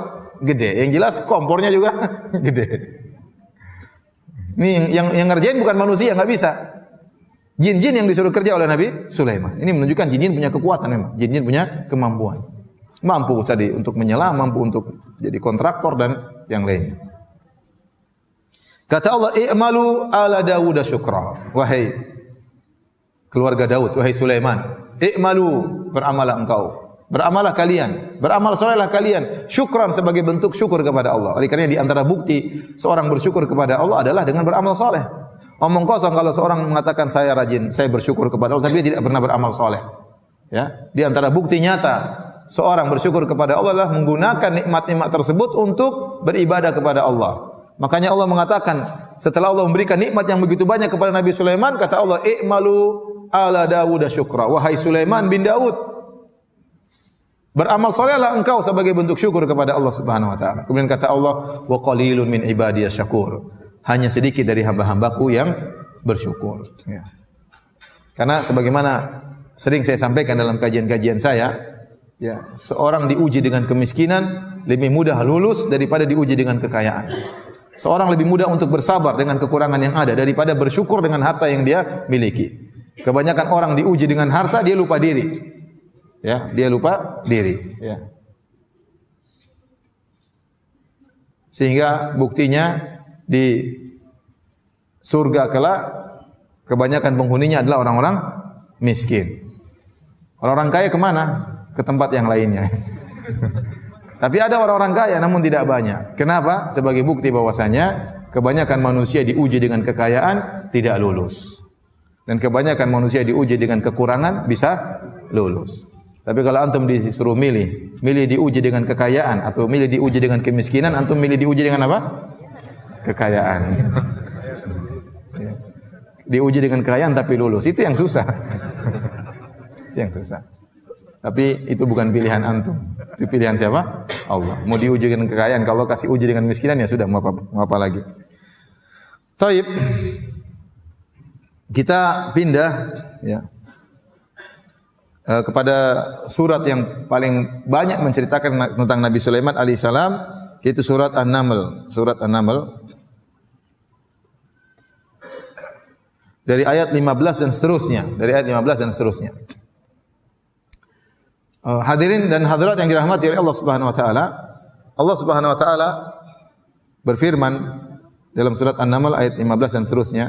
Gede. Yang jelas kompornya juga gede. Ini yang ngerjain bukan manusia, enggak bisa. Jin-jin yang disuruh kerja oleh Nabi Sulaiman. Ini menunjukkan jin-jin punya kekuatan memang. Jin-jin punya kemampuan. Mampu tadi untuk menyelam, mampu untuk jadi kontraktor dan yang lainnya. Kata Allah, "I'malu ala Dawud syukra." Wahai keluarga Daud, wahai Sulaiman, i'malu, beramalah engkau. Beramalah kalian, beramal solehlah kalian, syukran sebagai bentuk syukur kepada Allah. Oleh karena di antara bukti seorang bersyukur kepada Allah adalah dengan beramal soleh. Omong kosong kalau seorang mengatakan saya rajin, saya bersyukur kepada Allah, tapi dia tidak pernah beramal soleh. Ya, di antara bukti nyata seorang bersyukur kepada Allah adalah menggunakan nikmat-nikmat tersebut untuk beribadah kepada Allah. Makanya Allah mengatakan setelah Allah memberikan nikmat yang begitu banyak kepada Nabi Sulaiman, kata Allah, "I'malu ala Dawud syukra." Wahai Sulaiman bin Daud, beramal solehlah engkau sebagai bentuk syukur kepada Allah Subhanahu wa taala. Kemudian kata Allah, "Wa qalilun min ibadiyas syakur." Hanya sedikit dari hamba-hambaku yang bersyukur. Ya. Karena sebagaimana sering saya sampaikan dalam kajian-kajian saya, ya, seorang diuji dengan kemiskinan lebih mudah lulus daripada diuji dengan kekayaan. Seorang lebih mudah untuk bersabar dengan kekurangan yang ada daripada bersyukur dengan harta yang dia miliki. Kebanyakan orang diuji dengan harta, dia lupa diri. Ya, dia lupa diri. Ya. Sehingga buktinya di surga kelak kebanyakan penghuninya adalah orang-orang miskin. Orang-orang kaya kemana? Ke tempat yang lainnya. Tapi ada orang-orang kaya namun tidak banyak. Kenapa? Sebagai bukti bahwasanya kebanyakan manusia diuji dengan kekayaan tidak lulus. Dan kebanyakan manusia diuji dengan kekurangan bisa lulus. Tapi kalau antum disuruh milih diuji dengan kekayaan atau milih diuji dengan kemiskinan, antum milih diuji dengan apa? Kekayaan. Diuji dengan kekayaan tapi lulus, itu yang susah. Itu yang susah. Tapi itu bukan pilihan antum. Itu pilihan siapa? Allah. Mau diuji dengan kekayaan, kalau kasih uji dengan miskinan ya sudah, mau apa lagi. Taib. Kita pindah ya kepada surat yang paling banyak menceritakan tentang Nabi Sulaiman alaihissalam, yaitu surat An-Naml. Surat An-Naml dari ayat 15 dan seterusnya. Dari ayat 15 dan seterusnya. Hadirin dan hadirat yang dirahmati oleh Allah Subhanahu wa taala. Allah Subhanahu wa taala berfirman dalam surat An-Naml ayat 15 dan seterusnya.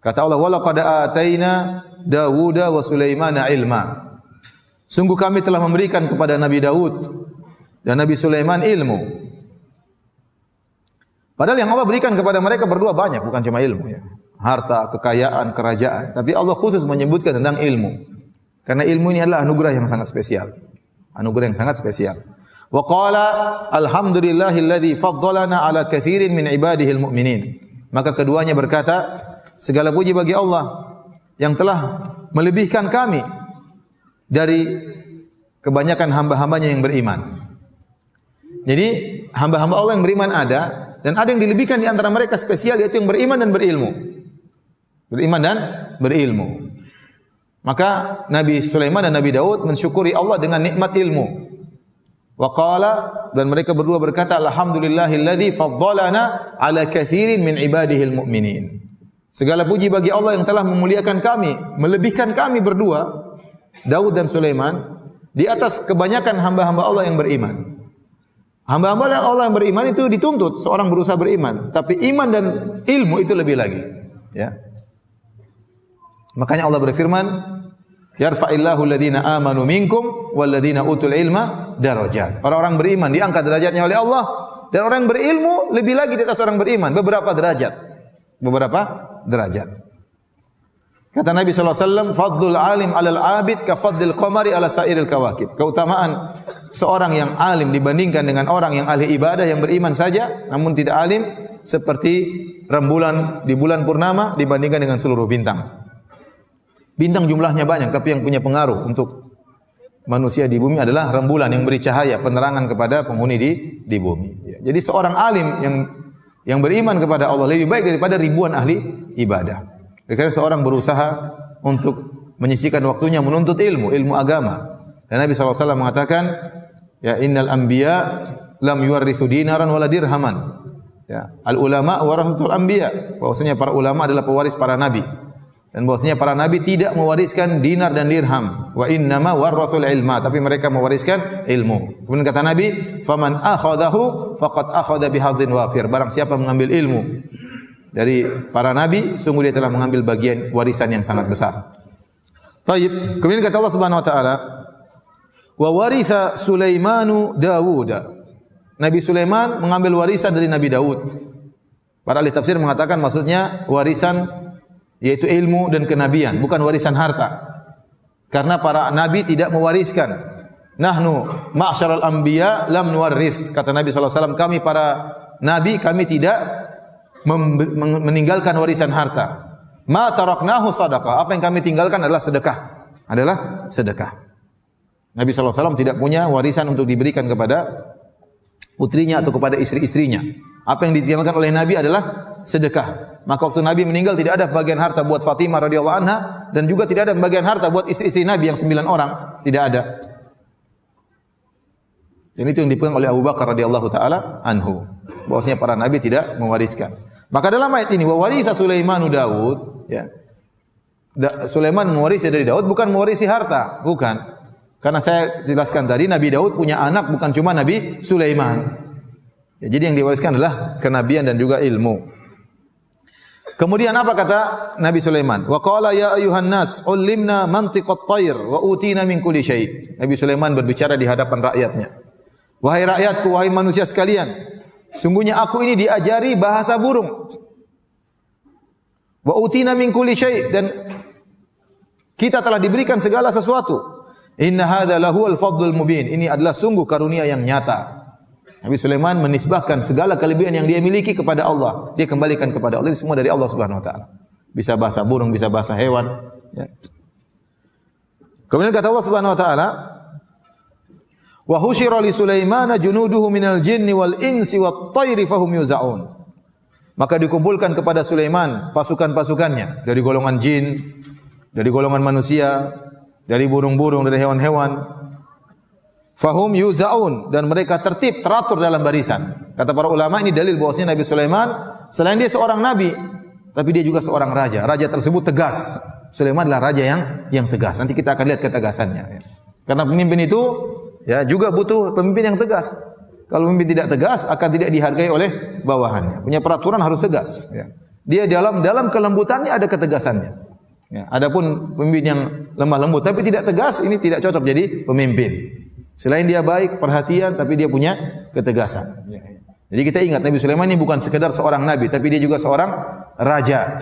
Kata Allah, "Wa laqad ataina Dawuda wa Sulaimana ilma." Sungguh kami telah memberikan kepada Nabi Daud dan Nabi Sulaiman ilmu. Padahal yang Allah berikan kepada mereka berdua banyak, bukan cuma ilmu ya. Harta, kekayaan, kerajaan. Tapi Allah khusus menyebutkan tentang ilmu. Karena ilmu ini adalah anugerah yang sangat spesial. Anugerah yang sangat spesial. Wa qala alhamdulillahilladzi faddalana ala katsirin min ibadihil mu'minin. Maka keduanya berkata, segala puji bagi Allah yang telah melebihkan kami dari kebanyakan hamba-hambanya yang beriman. Jadi hamba-hamba Allah yang beriman ada, dan ada yang dilebihkan di antara mereka spesial, yaitu yang beriman dan berilmu. Beriman dan berilmu. Maka Nabi Sulaiman dan Nabi Daud mensyukuri Allah dengan nikmat ilmu. Wa qala, dan mereka berdua berkata, alhamdulillahilladzi faddalana ala katsirin min ibadihil mu'minin. Segala puji bagi Allah yang telah memuliakan kami, melebihkan kami berdua, Daud dan Sulaiman, di atas kebanyakan hamba-hamba Allah yang beriman. Hamba-hamba Allah yang beriman itu dituntut seorang berusaha beriman, tapi iman dan ilmu itu lebih lagi, ya. Makanya Allah berfirman, yarfa'illahu alladhina amanu minkum walladhina utul ilma darajat. Orang-orang beriman diangkat derajatnya oleh Allah, dan orang yang berilmu lebih lagi di atas orang beriman, beberapa derajat. Beberapa derajat. Kata Nabi SAW, fadlul alim alal abid ka fadlil qamari ala sairil kawakib. Keutamaan seorang yang alim dibandingkan dengan orang yang ahli ibadah yang beriman saja namun tidak alim seperti rembulan di bulan purnama dibandingkan dengan seluruh bintang. Bintang jumlahnya banyak, tapi yang punya pengaruh untuk manusia di bumi adalah rembulan yang beri cahaya, penerangan kepada penghuni di bumi. Jadi seorang alim yang beriman kepada Allah lebih baik daripada ribuan ahli ibadah. Karena seorang berusaha untuk menyisihkan waktunya menuntut ilmu agama. Dan Nabi SAW mengatakan, ya innal anbiya lam yuwarrithu dinaran wala dirhaman. Ya, al ulama warathatul anbiya. Bahwasanya para ulama adalah pewaris para nabi. Dan bahwasanya para nabi tidak mewariskan dinar dan dirham. Wa innama warathul ilma, tapi mereka mewariskan ilmu. Kemudian kata Nabi, faman akhadahu faqad akhadha bihadzin wafir. Barang siapa mengambil ilmu dari para nabi, sungguh dia telah mengambil bagian warisan yang sangat besar. Taib. Kemudian kata Allah Subhanahu wa taala, wa waritha Sulaimanu Dawud. Nabi Sulaiman mengambil warisan dari Nabi Daud. Para ahli tafsir mengatakan maksudnya warisan yaitu ilmu dan kenabian, bukan warisan harta. Karena para nabi tidak mewariskan. Nahnu ma'syaral anbiya lam nuwarrits. Kata Nabi sallallahu alaihi wasallam, kami para nabi kami tidak meninggalkan warisan harta. Ma taraknahu sadaqah. Apa yang kami tinggalkan adalah sedekah. Adalah sedekah. Nabi SAW tidak punya warisan untuk diberikan kepada putrinya atau kepada istri-istrinya. Apa yang ditinggalkan oleh Nabi adalah sedekah. Maka waktu Nabi meninggal tidak ada bagian harta buat Fatimah radhiyallahu anha dan juga tidak ada bagian harta buat istri-istri Nabi yang 9 orang. Tidak ada. Dan itu yang dipegang oleh Abu Bakar radhiyallahu taala anhu. Bahwasanya para nabi tidak mewariskan. Maka dalam ayat ini wa waritha Sulaimanu Daud, ya. Sulaiman mewarisi dari Daud, bukan mewarisi harta, bukan. Karena saya jelaskan tadi Nabi Daud punya anak bukan cuma Nabi Sulaiman. Ya, jadi yang diwariskan adalah kenabian dan juga ilmu. Kemudian apa kata Nabi Sulaiman? Wa qala ya ayuhan nas ullimna mantiqat thair wa utina min kulli syai'. Nabi Sulaiman berbicara di hadapan rakyatnya. Wahai rakyatku, wahai manusia sekalian, sungguhnya aku ini diajari bahasa burung. Wa utina min kulli syai', dan kita telah diberikan segala sesuatu. Inna hadza lahuwal fadlul mubin. Ini adalah sungguh karunia yang nyata. Nabi Sulaiman menisbahkan segala kelebihan yang dia miliki kepada Allah. Dia kembalikan kepada Allah. Ini semua dari Allah Subhanahu wa taala. Bisa bahasa burung, bisa bahasa hewan, ya. Kemudian kata Allah Subhanahu wa taala, wa husyira li Sulaimana junuduhu minal jinni wal insi wat thairi fahum yuzaun. Maka dikumpulkan kepada Sulaiman pasukan-pasukannya dari golongan jin, dari golongan manusia, dari burung-burung, dari hewan-hewan. Fahum yuzaun, dan mereka tertib, teratur dalam barisan. Kata para ulama ini dalil bahwasanya Nabi Sulaiman selain dia seorang nabi, tapi dia juga seorang raja. Raja tersebut tegas. Sulaiman adalah raja yang tegas. Nanti kita akan lihat ketegasannya. Karena pemimpin itu ya juga butuh pemimpin yang tegas. Kalau pemimpin tidak tegas akan tidak dihargai oleh bawahannya. Punya peraturan harus tegas. Ya. Dia dalam kelembutannya ada ketegasannya. Ya. Adapun pemimpin yang lemah lembut tapi tidak tegas, ini tidak cocok jadi pemimpin. Selain dia baik, perhatian, tapi dia punya ketegasan. Ya. Jadi kita ingat Nabi Sulaiman ini bukan sekedar seorang nabi, tapi dia juga seorang raja.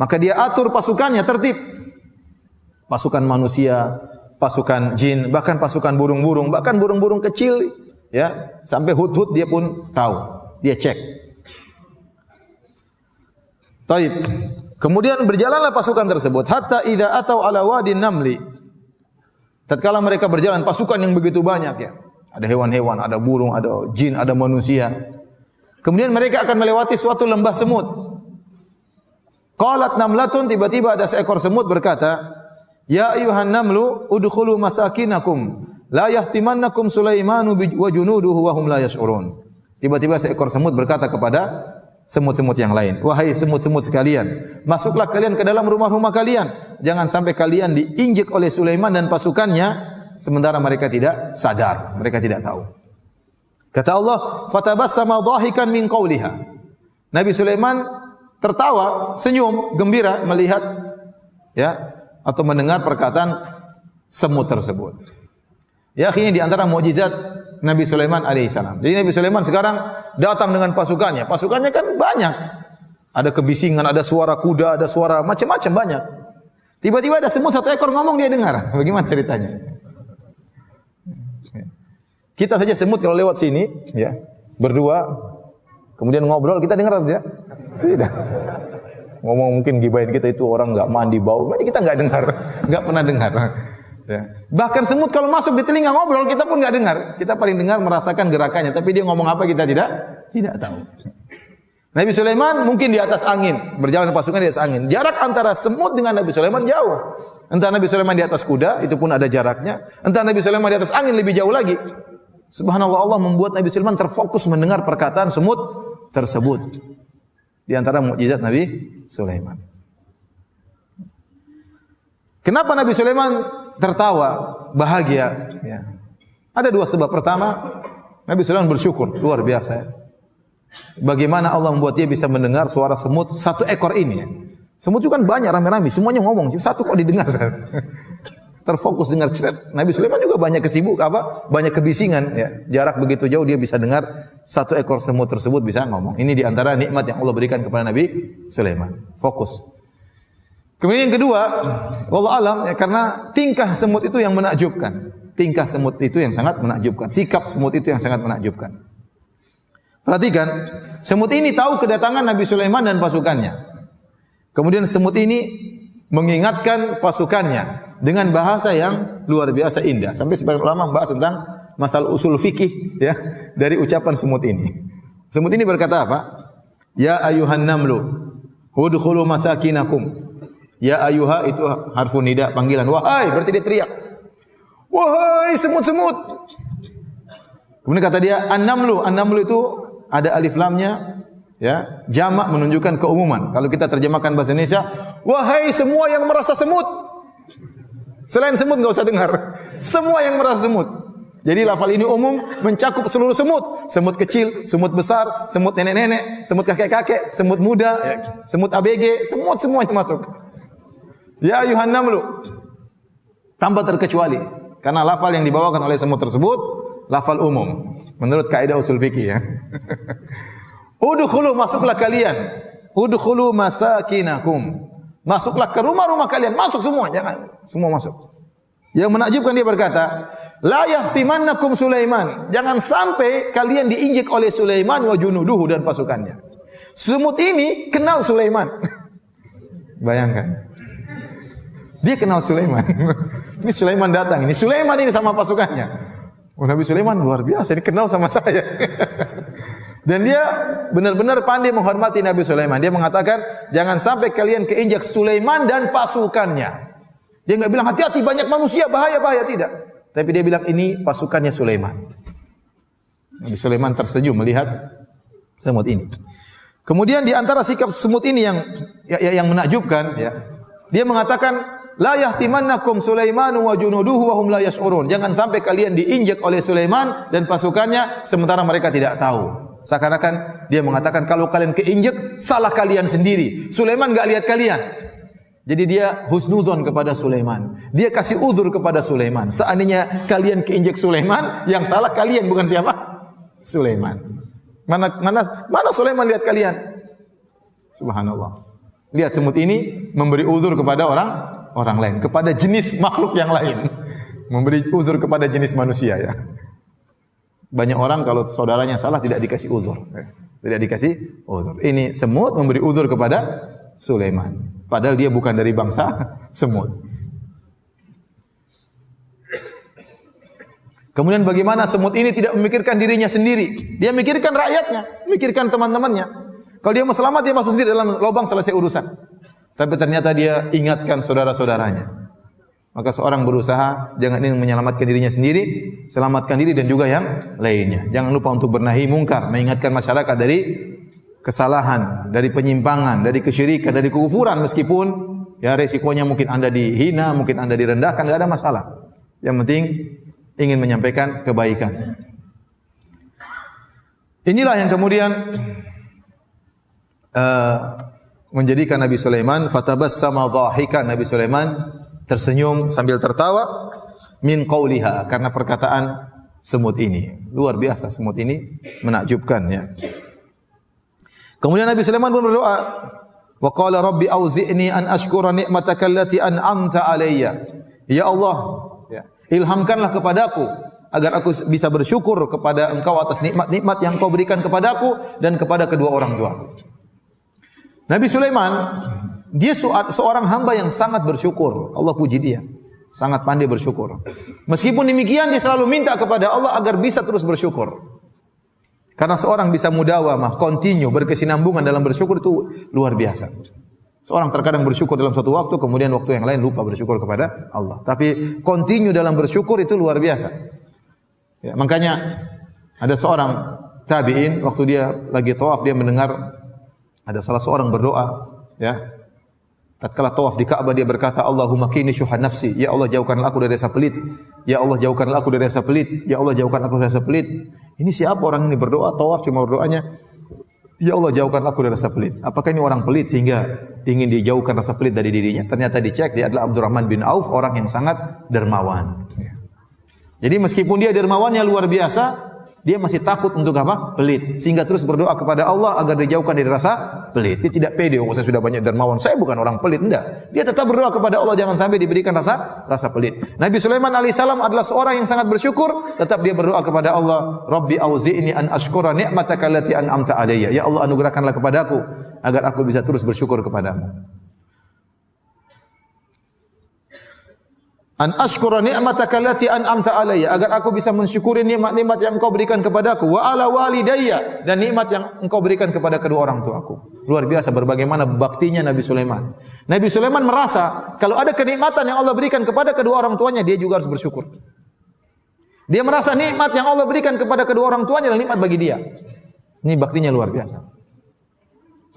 Maka dia atur pasukannya tertib. Pasukan manusia, pasukan jin, bahkan pasukan burung-burung, bahkan burung-burung kecil, ya, sampai hut-hut dia pun tahu, dia cek. Taib. Kemudian berjalanlah pasukan tersebut hatta idza atau ala wadin namli. Tatkala mereka berjalan pasukan yang begitu banyak, ya. Ada hewan-hewan, ada burung, ada jin, ada manusia. Kemudian mereka akan melewati suatu lembah semut. Qalat namlatun, tiba-tiba ada seekor semut berkata, ya ayuhan namlu udkhulu masakinakum la yahtimannakum Sulaimanu wa junuduhu wa hum la yash'urun. Tiba-tiba seekor semut berkata kepada semut-semut yang lain, wahai semut-semut sekalian, masuklah kalian ke dalam rumah-rumah kalian. Jangan sampai kalian diinjek oleh Sulaiman dan pasukannya sementara mereka tidak sadar, mereka tidak tahu. Kata Allah, fatabassama dhahikan min qawliha. Nabi Sulaiman tertawa, senyum, gembira melihat ya atau mendengar perkataan semut tersebut. Ya, akhirnya di antara mukjizat Nabi Sulaiman alaihissalam. Jadi Nabi Sulaiman sekarang datang dengan pasukannya. Pasukannya kan banyak. Ada kebisingan, ada suara kuda, ada suara macam-macam banyak. Tiba-tiba ada semut satu ekor ngomong, dia dengar. Bagaimana ceritanya? Kita saja semut kalau lewat sini, ya, berdua, kemudian ngobrol, kita dengar saja? Tidak. Ngomong mungkin gibahin kita itu orang enggak mandi bau, kita enggak dengar, enggak pernah dengar. Ya. Bahkan semut kalau masuk di telinga ngobrol, kita pun enggak dengar. Kita paling dengar merasakan gerakannya, tapi dia ngomong apa kita tidak tahu. Nabi Sulaiman mungkin di atas angin, berjalan pasukan di atas angin. Jarak antara semut dengan Nabi Sulaiman jauh. Entah Nabi Sulaiman di atas kuda, itu pun ada jaraknya. Entah Nabi Sulaiman di atas angin lebih jauh lagi. Subhanallah, Allah membuat Nabi Sulaiman terfokus mendengar perkataan semut tersebut. Di antara mukjizat Nabi Sulaiman. Kenapa Nabi Sulaiman tertawa, bahagia? Ya. Ada dua sebab. Pertama, Nabi Sulaiman bersyukur, luar biasa. Bagaimana Allah membuat dia bisa mendengar suara semut satu ekor ini. Ya. Semut itu kan banyak, rame-rame, semuanya ngomong, satu kok didengar. Terfokus dengar. Nabi Sulaiman juga banyak banyak kebisingan. Ya. Jarak begitu jauh dia bisa dengar satu ekor semut tersebut bisa ngomong. Ini di antara nikmat yang Allah berikan kepada Nabi Sulaiman. Fokus. Kemudian yang kedua, wallahu alam, ya, karena tingkah semut itu yang menakjubkan. Tingkah semut itu yang sangat menakjubkan. Sikap semut itu yang sangat menakjubkan. Perhatikan, semut ini tahu kedatangan Nabi Sulaiman dan pasukannya. Kemudian semut ini mengingatkan pasukannya dengan bahasa yang luar biasa indah. Sampai sebagian ulama membahas tentang masalah usul fikih ya dari ucapan semut ini. Semut ini berkata apa? Ya ayuhan namlu udkhulu masakinakum. Ya ayuha itu harfu nida, panggilan. Wahai, berarti dia teriak. Wahai semut-semut. Kemudian kata dia an-namlu. An-namlu itu ada alif lamnya. Ya, jamak menunjukkan keumuman. Kalau kita terjemahkan bahasa Indonesia, wahai semua yang merasa semut. Selain semut enggak usah dengar. Semua yang merasa semut. Jadi lafal ini umum mencakup seluruh semut. Semut kecil, semut besar, semut nenek-nenek, semut kakek-kakek, semut muda, ya, semut ABG, semuanya masuk. Ya ayuhan namlu. Tanpa terkecuali. Karena lafal yang dibawakan oleh semut tersebut lafal umum menurut kaidah usul fikih ya. Udkhulu, masuklah kalian. Udkhulu masakinakum. Masuklah ke rumah-rumah kalian. Masuk semua, jangan semua masuk. Yang menakjubkan dia berkata, la yahtimannakum Sulaiman. Jangan sampai kalian diinjek oleh Sulaiman wa junuduhu dan pasukannya. Semut ini kenal Sulaiman. Bayangkan. Dia kenal Sulaiman. Ini Sulaiman datang. Ini Sulaiman ini sama pasukannya. Oh, Nabi Sulaiman luar biasa. Ini kenal sama saya. Dan dia benar-benar pandai menghormati Nabi Sulaiman. Dia mengatakan, jangan sampai kalian keinjak Sulaiman dan pasukannya. Dia enggak bilang hati-hati banyak manusia, bahaya-bahaya, tidak. Tapi dia bilang ini pasukannya Sulaiman. Nabi Sulaiman tersenyum melihat semut ini. Kemudian di antara sikap semut ini yang menakjubkan, ya. Dia mengatakan, la yahtimannakum Sulaiman wa junuduhu wa hum la yash'urun. Jangan sampai kalian diinjak oleh Sulaiman dan pasukannya sementara mereka tidak tahu. Seakan-akan dia mengatakan kalau kalian keinjek salah kalian sendiri. Sulaiman enggak lihat kalian. Jadi dia husnudzon kepada Sulaiman. Dia kasih udzur kepada Sulaiman. Seandainya kalian keinjek Sulaiman, yang salah kalian bukan siapa? Sulaiman. Mana Sulaiman lihat kalian? Subhanallah. Lihat semut ini memberi udzur kepada orang lain, kepada jenis makhluk yang lain. Memberi udzur kepada jenis manusia ya. Banyak orang kalau saudaranya salah tidak dikasih udzur. Tidak dikasih udzur. Ini semut memberi udzur kepada Sulaiman. Padahal dia bukan dari bangsa semut. Kemudian bagaimana semut ini tidak memikirkan dirinya sendiri. Dia memikirkan rakyatnya, memikirkan teman-temannya. Kalau dia mau selamat, dia masuk sendiri dalam lubang, selesai urusan. Tapi ternyata dia ingatkan saudara-saudaranya. Maka seorang berusaha jangan ingin menyelamatkan dirinya sendiri, selamatkan diri dan juga yang lainnya. Jangan lupa untuk bernahi mungkar, mengingatkan masyarakat dari kesalahan, dari penyimpangan, dari kesyirikan, dari kekufuran, meskipun ya resikonya mungkin Anda dihina, mungkin Anda direndahkan, tidak ada masalah. Yang penting ingin menyampaikan kebaikan. Inilah yang kemudian menjadikan Nabi Sulaiman fatabassama dhahikan, Nabi Sulaiman tersenyum sambil tertawa min qauliha, karena perkataan semut ini. Luar biasa semut ini, menakjubkan ya. Kemudian Nabi Sulaiman pun berdoa, wa qala rabbi auzi'ni an ashkura ni'mataka allati an'amta alayya. Ya Allah, ya, ilhamkanlah kepadaku agar aku bisa bersyukur kepada Engkau atas nikmat-nikmat yang Kau berikan kepadaku dan kepada kedua orang tuaku. Nabi Sulaiman, dia seorang hamba yang sangat bersyukur. Allah puji dia, sangat pandai bersyukur. Meskipun demikian, dia selalu minta kepada Allah agar bisa terus bersyukur. Karena seorang bisa mudawamah, continue, berkesinambungan dalam bersyukur itu luar biasa. Seorang terkadang bersyukur dalam suatu waktu, kemudian waktu yang lain lupa bersyukur kepada Allah. Tapi continue dalam bersyukur itu luar biasa. Ya, makanya ada seorang tabi'in, waktu dia lagi tawaf, dia mendengar ada salah seorang berdoa, ya. Tatkala tawaf di Ka'bah, dia berkata, Allahumma qini syuhan nafsi. Ya Allah, jauhkanlah aku dari rasa pelit. Ya Allah, jauhkanlah aku dari rasa pelit. Ya Allah, jauhkanlah aku dari rasa pelit. Ini siapa orang ini berdoa tawaf, cuma berdoanya, ya Allah, jauhkanlah aku dari rasa pelit. Apakah ini orang pelit sehingga ingin dijauhkan rasa pelit dari dirinya? Ternyata dicek, dia adalah Abdurrahman bin Auf, orang yang sangat dermawan. Jadi meskipun dia dermawannya luar biasa, dia masih takut untuk apa? Pelit. Sehingga terus berdoa kepada Allah agar dijauhkan dari rasa pelit. Dia tidak pede, oh saya sudah banyak dermawan, saya bukan orang pelit. Tidak. Dia tetap berdoa kepada Allah jangan sampai diberikan rasa pelit. Nabi Sulaiman alaihissalam adalah seorang yang sangat bersyukur, tetap dia berdoa kepada Allah, Rabbi auzi'ni an ashkura ni'mataka allati an'amta alayya. Ya Allah, anugerahkanlah kepadaku agar aku bisa terus bersyukur kepadamu. An ashkura ni'mataka allati an'amta alayya, agar aku bisa mensyukuri nikmat-nikmat yang Engkau berikan kepadaku, wa ala walidayya, dan nikmat yang Engkau berikan kepada kedua orang tuaku. Luar biasa bagaimana baktinya Nabi Sulaiman. Nabi Sulaiman merasa kalau ada kenikmatan yang Allah berikan kepada kedua orang tuanya, dia juga harus bersyukur. Dia merasa nikmat yang Allah berikan kepada kedua orang tuanya adalah nikmat bagi dia. Ini baktinya luar biasa.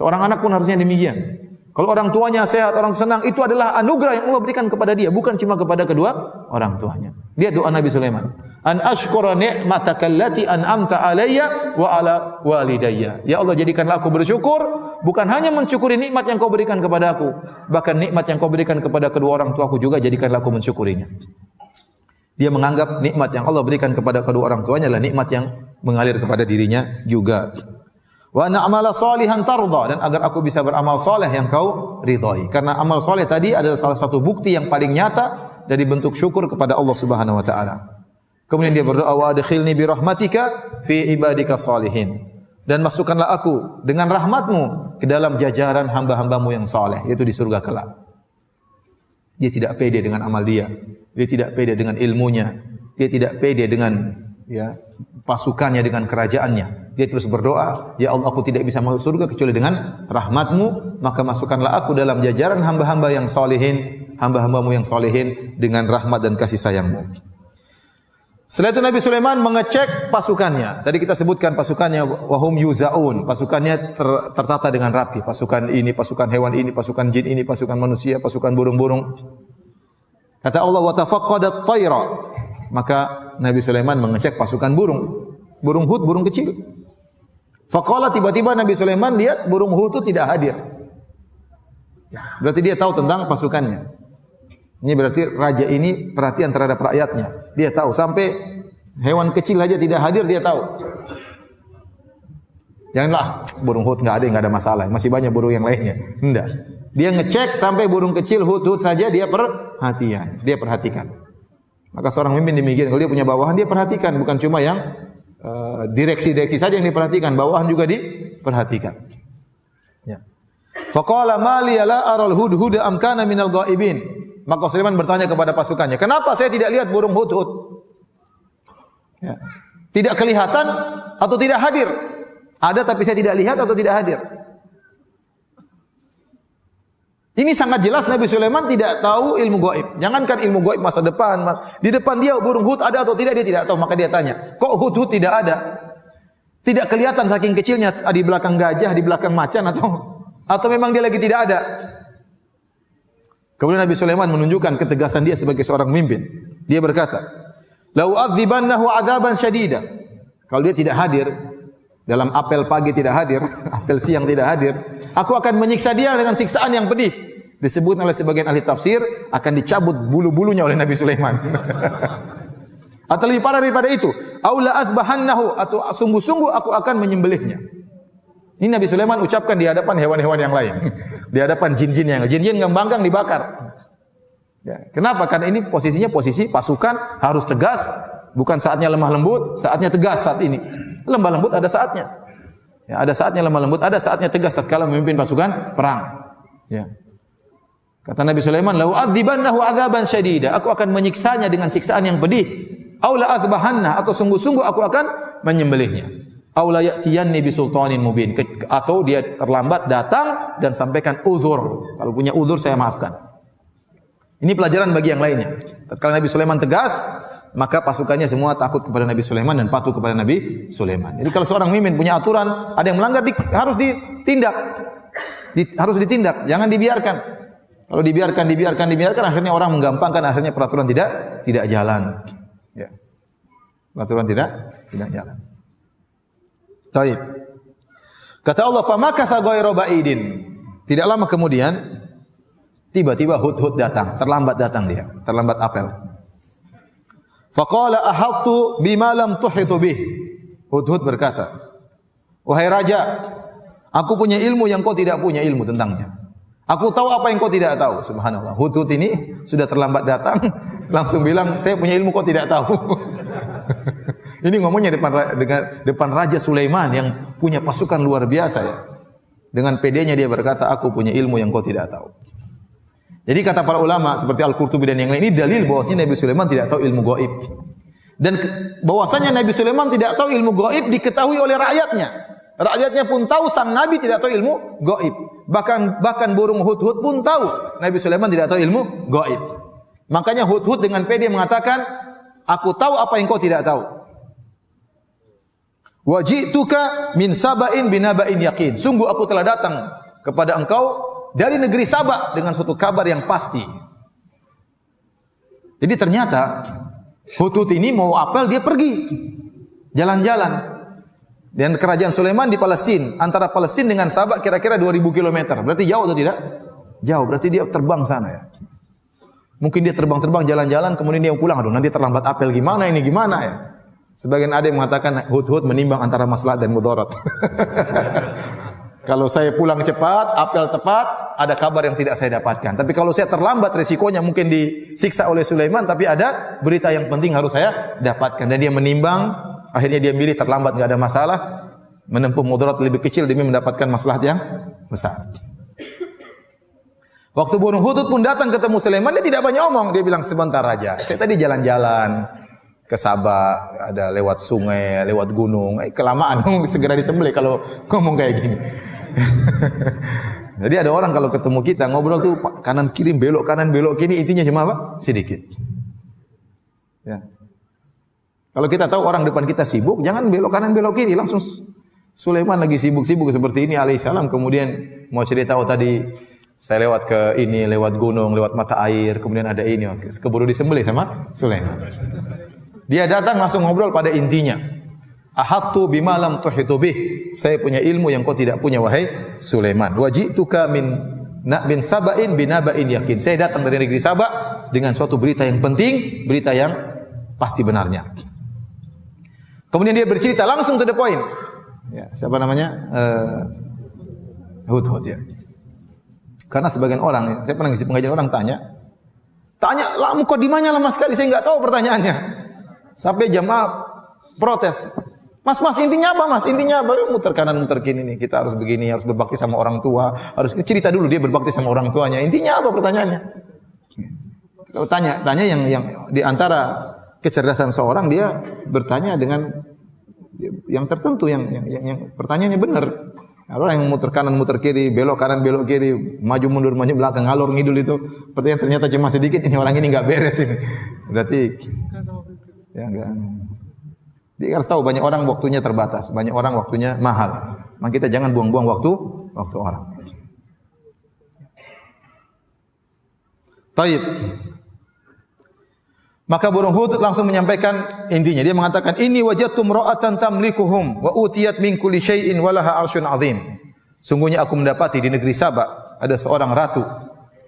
Seorang anak pun harusnya demikian. Kalau orang tuanya sehat, orang senang, itu adalah anugerah yang Allah berikan kepada dia, bukan cuma kepada kedua orang tuanya. Dia doa Nabi Sulaiman, an ashkura ni'mataka allati an'amta alayya wa ala walidayya. Ya Allah, jadikanlah aku bersyukur, bukan hanya mensyukuri nikmat yang Kau berikan kepada aku, bahkan nikmat yang Kau berikan kepada kedua orang tuaku juga jadikanlah aku mensyukurinya. Dia menganggap nikmat yang Allah berikan kepada kedua orang tuanya adalah nikmat yang mengalir kepada dirinya juga. Wa na'mala salihan tarda, dan agar aku bisa beramal saleh yang Kau ridhai. Karena amal saleh tadi adalah salah satu bukti yang paling nyata dari bentuk syukur kepada Allah Subhanahu wa taala. Kemudian dia berdoa, wa adkhilni bi rahmatika fi ibadika salihin. Dan masukkanlah aku dengan rahmat-Mu ke dalam jajaran hamba-hamba-Mu yang saleh, yaitu di surga kelak. Dia tidak pede dengan amal dia. Dia tidak pede dengan ilmunya. Dia tidak pede dengan pasukannya, dengan kerajaannya. Dia terus berdoa, ya Allah, aku tidak bisa masuk surga kecuali dengan rahmat-Mu, maka masukkanlah aku dalam jajaran hamba-hamba yang salihin, hamba-hamba-Mu yang salihin dengan rahmat dan kasih sayang-Mu. Setelah itu Nabi Sulaiman mengecek pasukannya. Tadi kita sebutkan pasukannya, wahum yuzaun, pasukannya tertata dengan rapi. Pasukan ini, pasukan hewan ini, pasukan jin ini, pasukan manusia, pasukan burung-burung. Kata Allah, wa tafaqqadat tayra. Maka Nabi Sulaiman mengecek pasukan burung. Burung hud, burung kecil. Faqala, tiba-tiba Nabi Sulaiman lihat burung hud itu tidak hadir. Berarti dia tahu tentang pasukannya. Ini berarti raja ini perhatian terhadap rakyatnya. Dia tahu sampai hewan kecil saja tidak hadir, dia tahu. Janganlah burung hud enggak ada masalah. Masih banyak burung yang lainnya. Enggak. Dia ngecek sampai burung kecil hud saja dia perhatian, dia perhatikan. Maka seorang pemimpin demikian, kalau dia punya bawahan dia perhatikan, bukan cuma yang direksi-direksi saja yang diperhatikan, bawahan juga diperhatikan. Ya. Faqala ma li la aral hudhud am kana minal ghaibin. Maka Sulaiman bertanya kepada pasukannya, kenapa saya tidak lihat burung hudhud? Ya. Tidak kelihatan atau tidak hadir? Ada tapi saya tidak lihat atau tidak hadir? Ini sangat jelas Nabi Sulaiman tidak tahu ilmu gaib. Jangankan ilmu gaib masa depan, di depan dia burung hud ada atau tidak dia tidak tahu. Maka dia tanya, kok hud tidak ada? Tidak kelihatan saking kecilnya, di belakang gajah, di belakang macan atau memang dia lagi tidak ada? Kemudian Nabi Sulaiman menunjukkan ketegasan dia sebagai seorang pemimpin. Dia berkata, "Lau adzibannahu adzaban syadida." Kalau dia tidak hadir dalam apel pagi tidak hadir, apel siang tidak hadir, aku akan menyiksa dia dengan siksaan yang pedih. Disebut oleh sebagian ahli tafsir akan dicabut bulu-bulunya oleh Nabi Sulaiman. Atau lebih parah daripada itu, aula azbahannahu, atau sungguh-sungguh aku akan menyembelihnya. Ini Nabi Sulaiman ucapkan di hadapan hewan-hewan yang lain, di hadapan jin-jin yang jin-jin ngembangkang dibakar. Ya, kenapa? Karena ini posisinya posisi pasukan harus tegas, bukan saatnya lemah lembut, saatnya tegas saat ini. Lemah lembut ada saatnya. Ya, ada saatnya lemah lembut, ada saatnya tegas tatkala memimpin pasukan perang. Ya. Kata Nabi Sulaiman, "Lau adzibannahu adzaban syadida." Aku akan menyiksanya dengan siksaan yang pedih. Au la azbahanna, atau sungguh-sungguh aku akan menyembelihnya. Au la ya'tiyanni bisultanin mubin, atau dia terlambat datang dan sampaikan uzur. Kalau punya uzur saya maafkan. Ini pelajaran bagi yang lainnya. Tatkala Nabi Sulaiman tegas, maka pasukannya semua takut kepada Nabi Sulaiman dan patuh kepada Nabi Sulaiman. Jadi kalau seorang pemimpin punya aturan, ada yang melanggar harus ditindak. Harus ditindak, jangan dibiarkan. Kalau dibiarkan akhirnya orang menggampangkan, akhirnya peraturan tidak jalan. Ya. Peraturan tidak jalan. Taib. Kata Allah, "Famakatha ghairu ba'idin." Tidak lama kemudian tiba-tiba Hudhud datang, terlambat datang dia, terlambat apel. Faqala ahattu bima lam tuhitu bih. Hudhud berkata, "Wahai raja, aku punya ilmu yang kau tidak punya ilmu tentangnya. Aku tahu apa yang kau tidak tahu." Subhanallah. Hudhud ini sudah terlambat datang, langsung bilang, "Saya punya ilmu kau tidak tahu." Ini ngomongnya depan Raja Sulaiman yang punya pasukan luar biasa ya. Dengan pedenya dia berkata, "Aku punya ilmu yang kau tidak tahu." Jadi kata para ulama seperti Al-Qurtubi dan yang lain, ini dalil bahwasanya Nabi Sulaiman tidak tahu ilmu gaib. Dan bahwasanya Nabi Sulaiman tidak tahu ilmu gaib diketahui oleh rakyatnya. Rakyatnya pun tahu sang Nabi tidak tahu ilmu gaib. Bahkan burung Hudhud pun tahu Nabi Sulaiman tidak tahu ilmu gaib. Makanya Hudhud dengan pede mengatakan, "Aku tahu apa yang kau tidak tahu." Wajituka min saba'in binaba'in yakin. Sungguh aku telah datang kepada engkau dari negeri Saba dengan suatu kabar yang pasti. Jadi ternyata Hudhud ini mau apel, dia pergi jalan-jalan. Dan kerajaan Sulaiman di Palestina, antara Palestina dengan Saba kira-kira 2000 km. Berarti jauh atau tidak? Jauh, berarti dia terbang sana ya. Mungkin dia terbang-terbang jalan-jalan kemudian dia pulang, aduh nanti terlambat apel gimana ya. Sebagian ada yang mengatakan Hudhud menimbang antara maslahat dan mudarat. Kalau saya pulang cepat, apel tepat, ada kabar yang tidak saya dapatkan. Tapi kalau saya terlambat, resikonya mungkin disiksa oleh Sulaiman, tapi ada berita yang penting harus saya dapatkan. Dan dia menimbang, akhirnya dia milih terlambat, enggak ada masalah, menempuh mudarat lebih kecil demi mendapatkan maslahat yang besar. Waktu burung Hudhud pun datang ketemu Sulaiman, dia tidak banyak omong. Dia bilang, "Sebentar raja, saya tadi jalan-jalan ke Sabah, ada lewat sungai, lewat gunung, kelamaan segera disembelih kalau ngomong kayak gini." Jadi ada orang kalau ketemu kita ngobrol tuh kanan kiri belok kiri, intinya cuma apa? Sedikit. Ya. Kalau kita tahu orang depan kita sibuk, jangan belok kanan belok kiri, langsung Sulaiman lagi sibuk-sibuk seperti ini alaihissalam, kemudian mau cerita tadi saya lewat ke ini, lewat gunung, lewat mata air, kemudian ada ini, keburu disembelih sama Sulaiman. Dia datang langsung ngobrol pada intinya. Ahattu bima lam tuhitu bih. Saya punya ilmu yang kau tidak punya wahai Sulaiman. Wajituka min saba'in binaba'in yakin. Saya datang dari negeri Sabah dengan suatu berita yang penting, berita yang pasti benarnya. Kemudian dia bercerita langsung to the point. Ya, siapa namanya? Hudhud ya. Karena sebagian orang, saya pernah ngisi pengajian orang tanya, lah mukadimahnya lama sekali, saya enggak tahu pertanyaannya. Sampai jamaah protes. Mas, intinya apa mas? Intinya apa? Muter kanan, muter kiri nih. Kita harus begini, harus berbakti sama orang tua. Harus cerita dulu dia berbakti sama orang tuanya. Intinya apa pertanyaannya? Kalau tanya yang di antara kecerdasan seorang, dia bertanya dengan yang tertentu, yang pertanyaannya benar. Orang yang muter kanan, muter kiri, belok kanan, belok kiri, maju mundur, maju belakang, ngalor ngidul itu, pertanyaan ternyata cuma sedikit. Ini orang ini nggak beres ini. Berarti ya enggak. Dia harus tahu banyak orang waktunya terbatas, banyak orang waktunya mahal. Maka kita jangan buang-buang waktu orang. Taib. Maka burung Hud langsung menyampaikan intinya. Dia mengatakan, "Inni wajadtu imra'atan tamlikuhum wa utiyat min kulli syai'in wa laha 'arsyun 'azim." Sungguhnya aku mendapati di negeri Saba ada seorang ratu,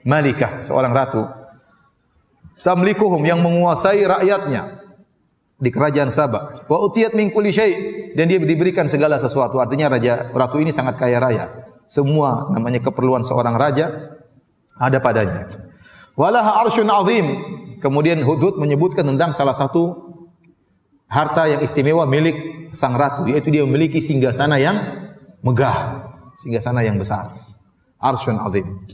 malikah, seorang ratu. Tamlikuhum, yang menguasai rakyatnya di kerajaan Saba. Wa utiyat min kulli syai', dan dia diberikan segala sesuatu. Artinya ratu ini sangat kaya raya. Semua namanya keperluan seorang raja ada padanya. Walaha 'arsyun 'azim. Kemudian Hudhud menyebutkan tentang salah satu harta yang istimewa milik sang ratu, yaitu dia memiliki singgasana yang megah, singgasana yang besar. 'Arsyun 'azim.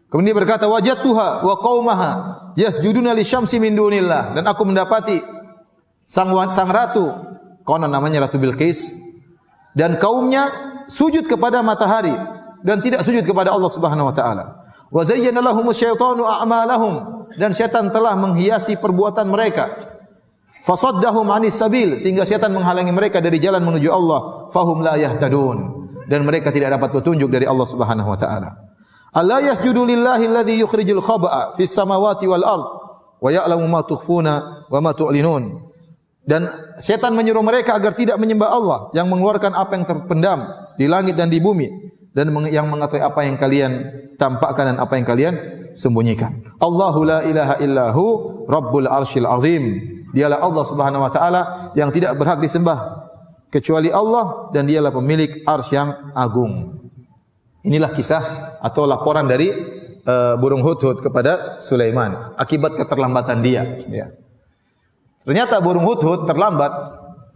Kemudian dia berkata, wajadtuha wa qaumaha yasjuduna lisyamsi min dunillah, dan aku mendapati sang ratu, konon namanya Ratu Bilqis, dan kaumnya sujud kepada matahari dan tidak sujud kepada Allah Subhanahu wa taala. Wa zayyana lahumus syaitanu a'malahum, dan syaitan telah menghiasi perbuatan mereka. Fasaddahum 'anis sabil, sehingga syaitan menghalangi mereka dari jalan menuju Allah. Fahum la yahtadun, dan mereka tidak dapat petunjuk dari Allah Subhanahu wa taala. Alla yasjudu lillahi alladhi yukhrijul khaba'a fis samawati wal ard wa ya'lamu ma tukhfuna wa ma tu'linun. Dan syaitan menyuruh mereka agar tidak menyembah Allah yang mengeluarkan apa yang terpendam di langit dan di bumi, dan yang mengetahui apa yang kalian tampakkan dan apa yang kalian sembunyikan. Allahu la ilaha illahu rabbul arsyil azim. Dialah Allah Subhanahu wa taala yang tidak berhak disembah kecuali Allah, dan dialah pemilik arsy yang agung. Inilah kisah atau laporan dari burung Hudhud kepada Sulaiman akibat keterlambatan dia, ya. Ternyata burung Hudhud terlambat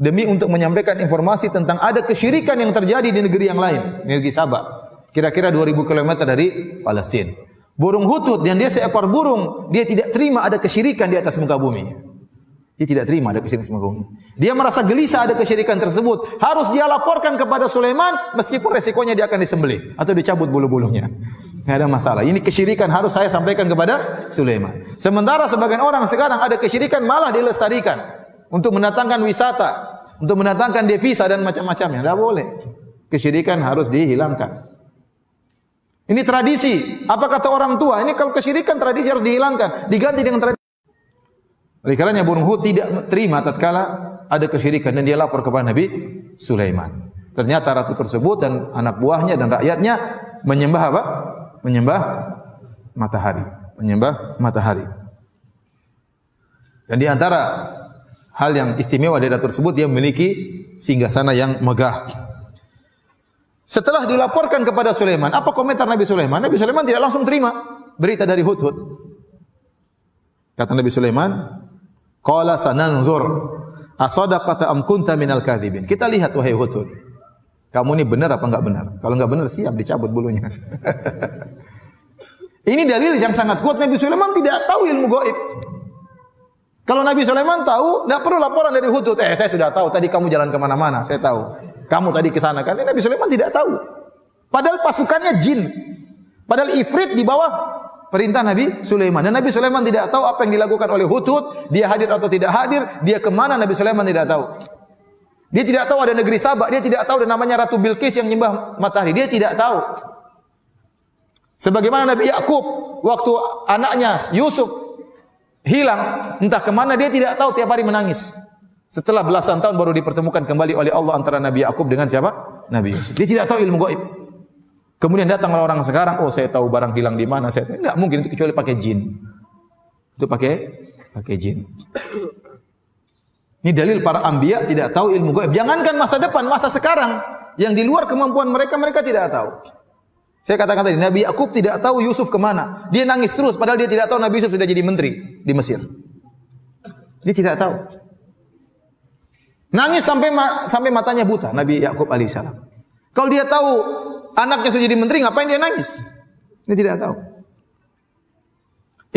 demi untuk menyampaikan informasi tentang ada kesyirikan yang terjadi di negeri yang lain, negeri Saba, kira-kira 2000 km dari Palestina. Burung Hudhud, yang dia seekor burung, dia tidak terima ada kesyirikan di atas muka bumi. Dia tidak terima ada kesyirikan di atas muka bumi. Dia merasa gelisah ada kesyirikan tersebut. Harus dia laporkan kepada Sulaiman, meskipun resikonya dia akan disembelih atau dicabut bulu-bulunya. Tidak ada masalah. Ini kesyirikan harus saya sampaikan kepada Sulaiman. Sementara sebagian orang sekarang ada kesyirikan malah dilestarikan untuk mendatangkan wisata, untuk mendatangkan devisa dan macam-macamnya. Tidak boleh. Kesyirikan harus dihilangkan. Ini tradisi. Apa kata orang tua? Ini kalau kesyirikan tradisi harus dihilangkan, diganti dengan tradisi. Oleh karenanya burung Hud tidak terima tatkala ada kesyirikan, dan dia lapor kepada Nabi Sulaiman. Ternyata ratu tersebut dan anak buahnya dan rakyatnya menyembah apa? Menyembah matahari, menyembah matahari. Dan di antara hal yang istimewa dari ratu tersebut, dia memiliki singgasana yang megah. Setelah dilaporkan kepada Sulaiman, apa komentar Nabi Sulaiman? Nabi Sulaiman tidak langsung terima berita dari Hudhud. Kata Nabi Sulaiman, qala sananzur asadaqata am kunta minal kadhibin. Kita lihat wahai Hudhud, kamu ini benar apa enggak benar? Kalau enggak benar, siap dicabut bulunya. Ini dalil yang sangat kuat. Nabi Sulaiman tidak tahu ilmu gaib. Kalau Nabi Sulaiman tahu, tidak perlu laporan dari Hudhud. Saya sudah tahu, tadi kamu jalan kemana-mana, saya tahu. Kamu tadi ke sana kan? Nabi Sulaiman tidak tahu. Padahal pasukannya jin. Padahal ifrit di bawah perintah Nabi Sulaiman. Dan Nabi Sulaiman tidak tahu apa yang dilakukan oleh Hudhud. Dia hadir atau tidak hadir. Dia kemana, Nabi Sulaiman tidak tahu. Dia tidak tahu ada negeri Saba. Dia tidak tahu ada namanya Ratu Bilqis yang menyembah matahari. Dia tidak tahu. Sebagaimana Nabi Yakub, waktu anaknya Yusuf hilang, entah kemana, dia tidak tahu, tiap hari menangis. Setelah belasan tahun baru dipertemukan kembali oleh Allah antara Nabi Yakub dengan siapa? Nabi Yusuf. Dia tidak tahu ilmu gaib. Kemudian datang orang sekarang, oh saya tahu barang hilang di mana. Saya tahu. Enggak mungkin itu kecuali pakai jin. Itu pakai jin. Ini dalil para anbiya tidak tahu ilmu gaib. Jangankan masa depan, masa sekarang yang di luar kemampuan mereka, mereka tidak tahu. Saya katakan tadi, Nabi Yakub tidak tahu Yusuf kemana. Dia nangis terus, padahal dia tidak tahu Nabi Yusuf sudah jadi menteri di Mesir. Dia tidak tahu. Nangis sampai matanya buta, Nabi Yakub alaihissalam. Kalau dia tahu anaknya sudah jadi menteri, ngapain dia nangis? Dia tidak tahu.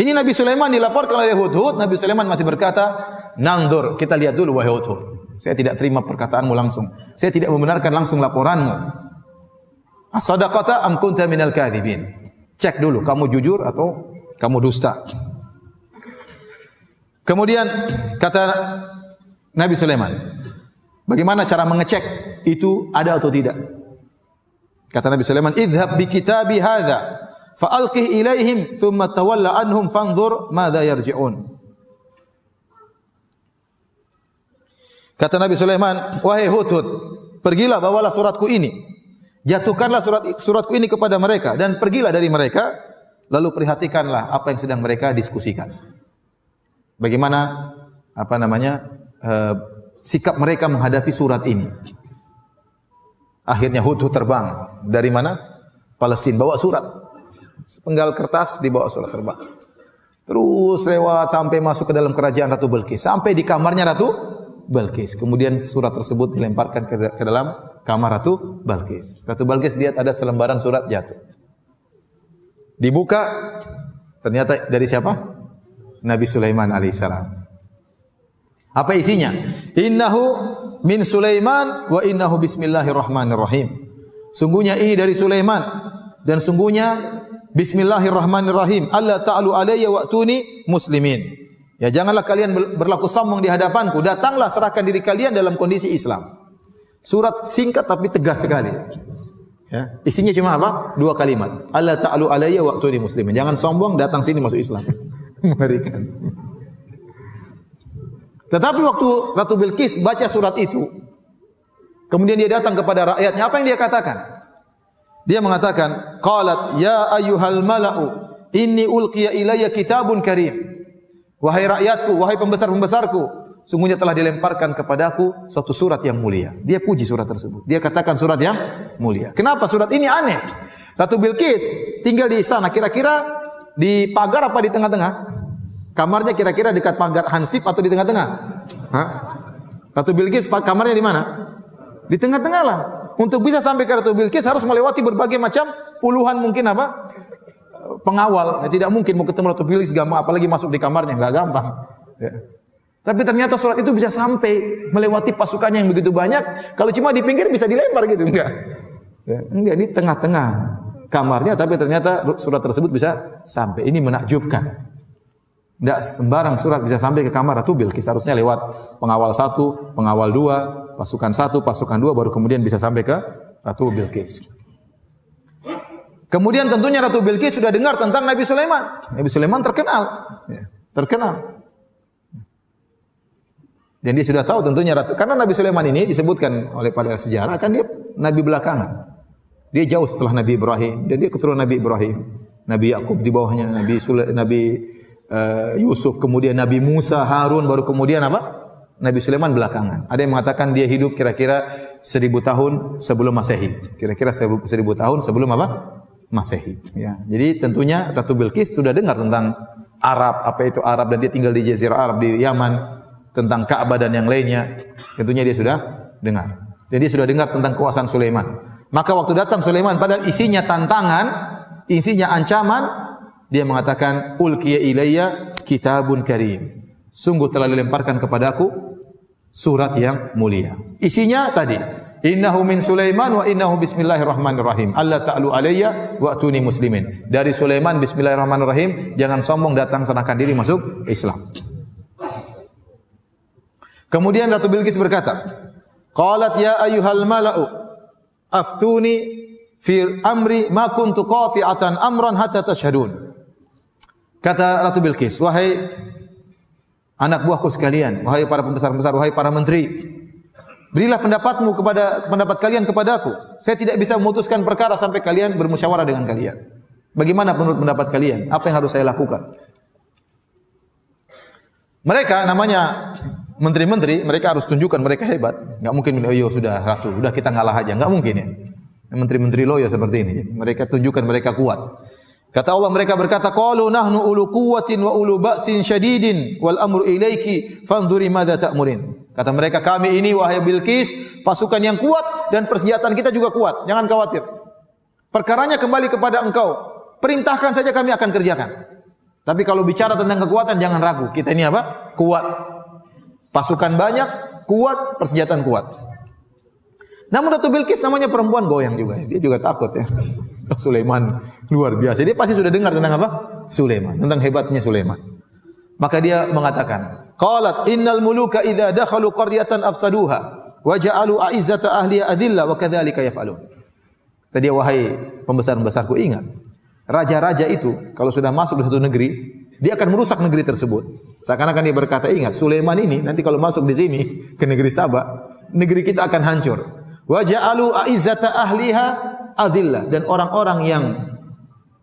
Ini Nabi Sulaiman dilaporkan oleh Hudhud. Nabi Sulaiman masih berkata, "Nanzur, kita lihat dulu wahai Hudhud. Saya tidak terima perkataanmu langsung. Saya tidak membenarkan langsung laporanmu. As-sadaqata am kunta minal kadhibin?" Cek dulu, kamu jujur atau kamu dusta. Kemudian kata Nabi Sulaiman, bagaimana cara mengecek itu ada atau tidak? Kata Nabi Sulaiman, "Idhhab bi kitabi hadza fa'alqih ilaihim thumma tawalla anhum fanzur madza yarji'un." Kata Nabi Sulaiman, wahai Hud, pergilah bawalah suratku ini. Jatuhkanlah suratku ini kepada mereka dan pergilah dari mereka, lalu perhatikanlah apa yang sedang mereka diskusikan. Bagaimana sikap mereka menghadapi surat ini. Akhirnya Hud terbang dari mana? Palestina, bawa surat. Sepenggal kertas dibawa surat terbang. Terus lewat sampai masuk ke dalam kerajaan Ratu Bilqis, sampai di kamarnya Ratu Bilqis. Kemudian surat tersebut dilemparkan ke dalam kamar Ratu Bilqis. Ratu Bilqis lihat ada selembaran surat jatuh. Dibuka, ternyata dari siapa? Nabi Sulaiman alaihissalam. Apa isinya? Innahu min Sulaiman wa innahu bismillahirrahmanirrahim. Sungguhnya ini dari Sulaiman dan sungguhnya bismillahirrahmanirrahim. Alla ta'alu alayya wa'tuni muslimin. Ya, janganlah kalian berlaku sombong di hadapanku. Datanglah serahkan diri kalian dalam kondisi Islam. Surat singkat tapi tegas sekali. Ya, isinya cuma apa? 2 kalimat. Alla ta'alu alayya wa'tuni muslimin. Jangan sombong, datang sini masuk Islam. Mengerikan. Tetapi waktu Ratu Bilqis baca surat itu, kemudian dia datang kepada rakyatnya, apa yang dia katakan? Dia mengatakan, qalat ya ayyuhal mala'u inni ulqiya ilayya kitabun karim. Wahai rakyatku, wahai pembesar-pembesarku, sungguhnya telah dilemparkan kepadaku suatu surat yang mulia. Dia puji surat tersebut. Dia katakan surat yang mulia. Kenapa surat ini aneh? Ratu Bilqis tinggal di istana, kira-kira di pagar apa di tengah-tengah? Kamarnya kira-kira dekat pagar hansip atau di tengah-tengah? Ratu Bilqis kamarnya di mana? Di tengah-tengah lah. Untuk bisa sampai ke Ratu Bilqis harus melewati berbagai macam puluhan mungkin pengawal. Ya, tidak mungkin mau ketemu Ratu Bilqis gampang, apalagi masuk di kamarnya enggak gampang. Ya. Tapi ternyata surat itu bisa sampai melewati pasukan yang begitu banyak. Kalau cuma di pinggir bisa dilempar gitu, enggak. Ya, enggak, ini tengah-tengah kamarnya, tapi ternyata surat tersebut bisa sampai. Ini menakjubkan. Tidak sembarang surat bisa sampai ke kamar Ratu Bilqis. Harusnya lewat pengawal 1, pengawal 2, pasukan 1, pasukan 2, baru kemudian bisa sampai ke Ratu Bilqis. Kemudian tentunya Ratu Bilqis sudah dengar tentang Nabi Sulaiman. Nabi Sulaiman terkenal. Ya, terkenal. Dan dia sudah tahu tentunya karena Nabi Sulaiman ini disebutkan oleh pada sejarah, kan dia Nabi belakangan. Dia jauh setelah Nabi Ibrahim. Dan dia keturunan Nabi Ibrahim. Nabi Yakub di bawahnya, Nabi Yusuf, kemudian Nabi Musa, Harun, baru kemudian Nabi Sulaiman belakangan. Ada yang mengatakan dia hidup kira-kira 1000 tahun sebelum Masehi. Kira-kira 1000 tahun sebelum Masehi. Ya. Jadi tentunya Ratu Bilqis sudah dengar tentang Arab, apa itu Arab, dan dia tinggal di Jazirah Arab di Yaman, tentang Ka'bah dan yang lainnya. Tentunya dia sudah dengar. Jadi dia sudah dengar tentang kekuasaan Sulaiman. Maka waktu datang Sulaiman, padahal isinya tantangan, isinya ancaman, dia mengatakan, ulqiya ilayya kitabun karim. Sungguh telah dilemparkan kepadaku surat yang mulia. Isinya tadi, innahu min Sulaiman wa innahu bismillahirrahmanirrahim. Alla ta'alu alayya wa'tuni muslimin. Dari Sulaiman, bismillahirrahmanirrahim, jangan sombong, datang serahkan diri masuk Islam. Kemudian Ratu Bilqis berkata, qalat ya ayyuhal mala'u aftuni fi amri ma kuntu qati'atan amran hatta tashhadun. Kata Ratu Bilqis, wahai anak buahku sekalian, wahai para pembesar-pembesar, wahai para menteri, berilah pendapat kalian kepadaku. Saya tidak bisa memutuskan perkara sampai kalian bermusyawarah dengan kalian. Bagaimana menurut pendapat kalian? Apa yang harus saya lakukan? Mereka namanya menteri-menteri, mereka harus tunjukkan mereka hebat. Enggak mungkin, oh sudah ratu, udah kita ngalah aja. Enggak mungkin ya. Menteri-menteri loyo seperti ini. Mereka tunjukkan mereka kuat. Kata Allah, mereka berkata, qalu nahnu ulu quwwatin wa ulu ba'sin syadidin wal amru ilaiki fanzuri madza ta'murin. Kata mereka, kami ini wahai Bilqis, pasukan yang kuat dan persenjataan kita juga kuat. Jangan khawatir. Perkaranya kembali kepada engkau. Perintahkan saja, kami akan kerjakan. Tapi kalau bicara tentang kekuatan jangan ragu. Kita ini apa? Kuat. Pasukan banyak, kuat, persenjataan kuat. Namun Ratu Bilqis namanya perempuan goyang juga. Dia juga takut ya. Sulaiman luar biasa. Dia pasti sudah dengar tentang apa? Sulaiman, tentang hebatnya Sulaiman. Maka dia mengatakan, qalat innal muluka idza dakhalu qaryatan afsaduha wa ja'alu a'izzata ahliha adilla wa kadzalika yaf'alun. Tadi wahai pembesar-pembesarku, ingat, raja-raja itu kalau sudah masuk ke suatu negeri, dia akan merusak negeri tersebut. Seakan-akan dia berkata, ingat Sulaiman ini nanti kalau masuk di sini ke negeri Saba, negeri kita akan hancur. Wa ja'alu a'izzata ahliha adillah, dan orang-orang yang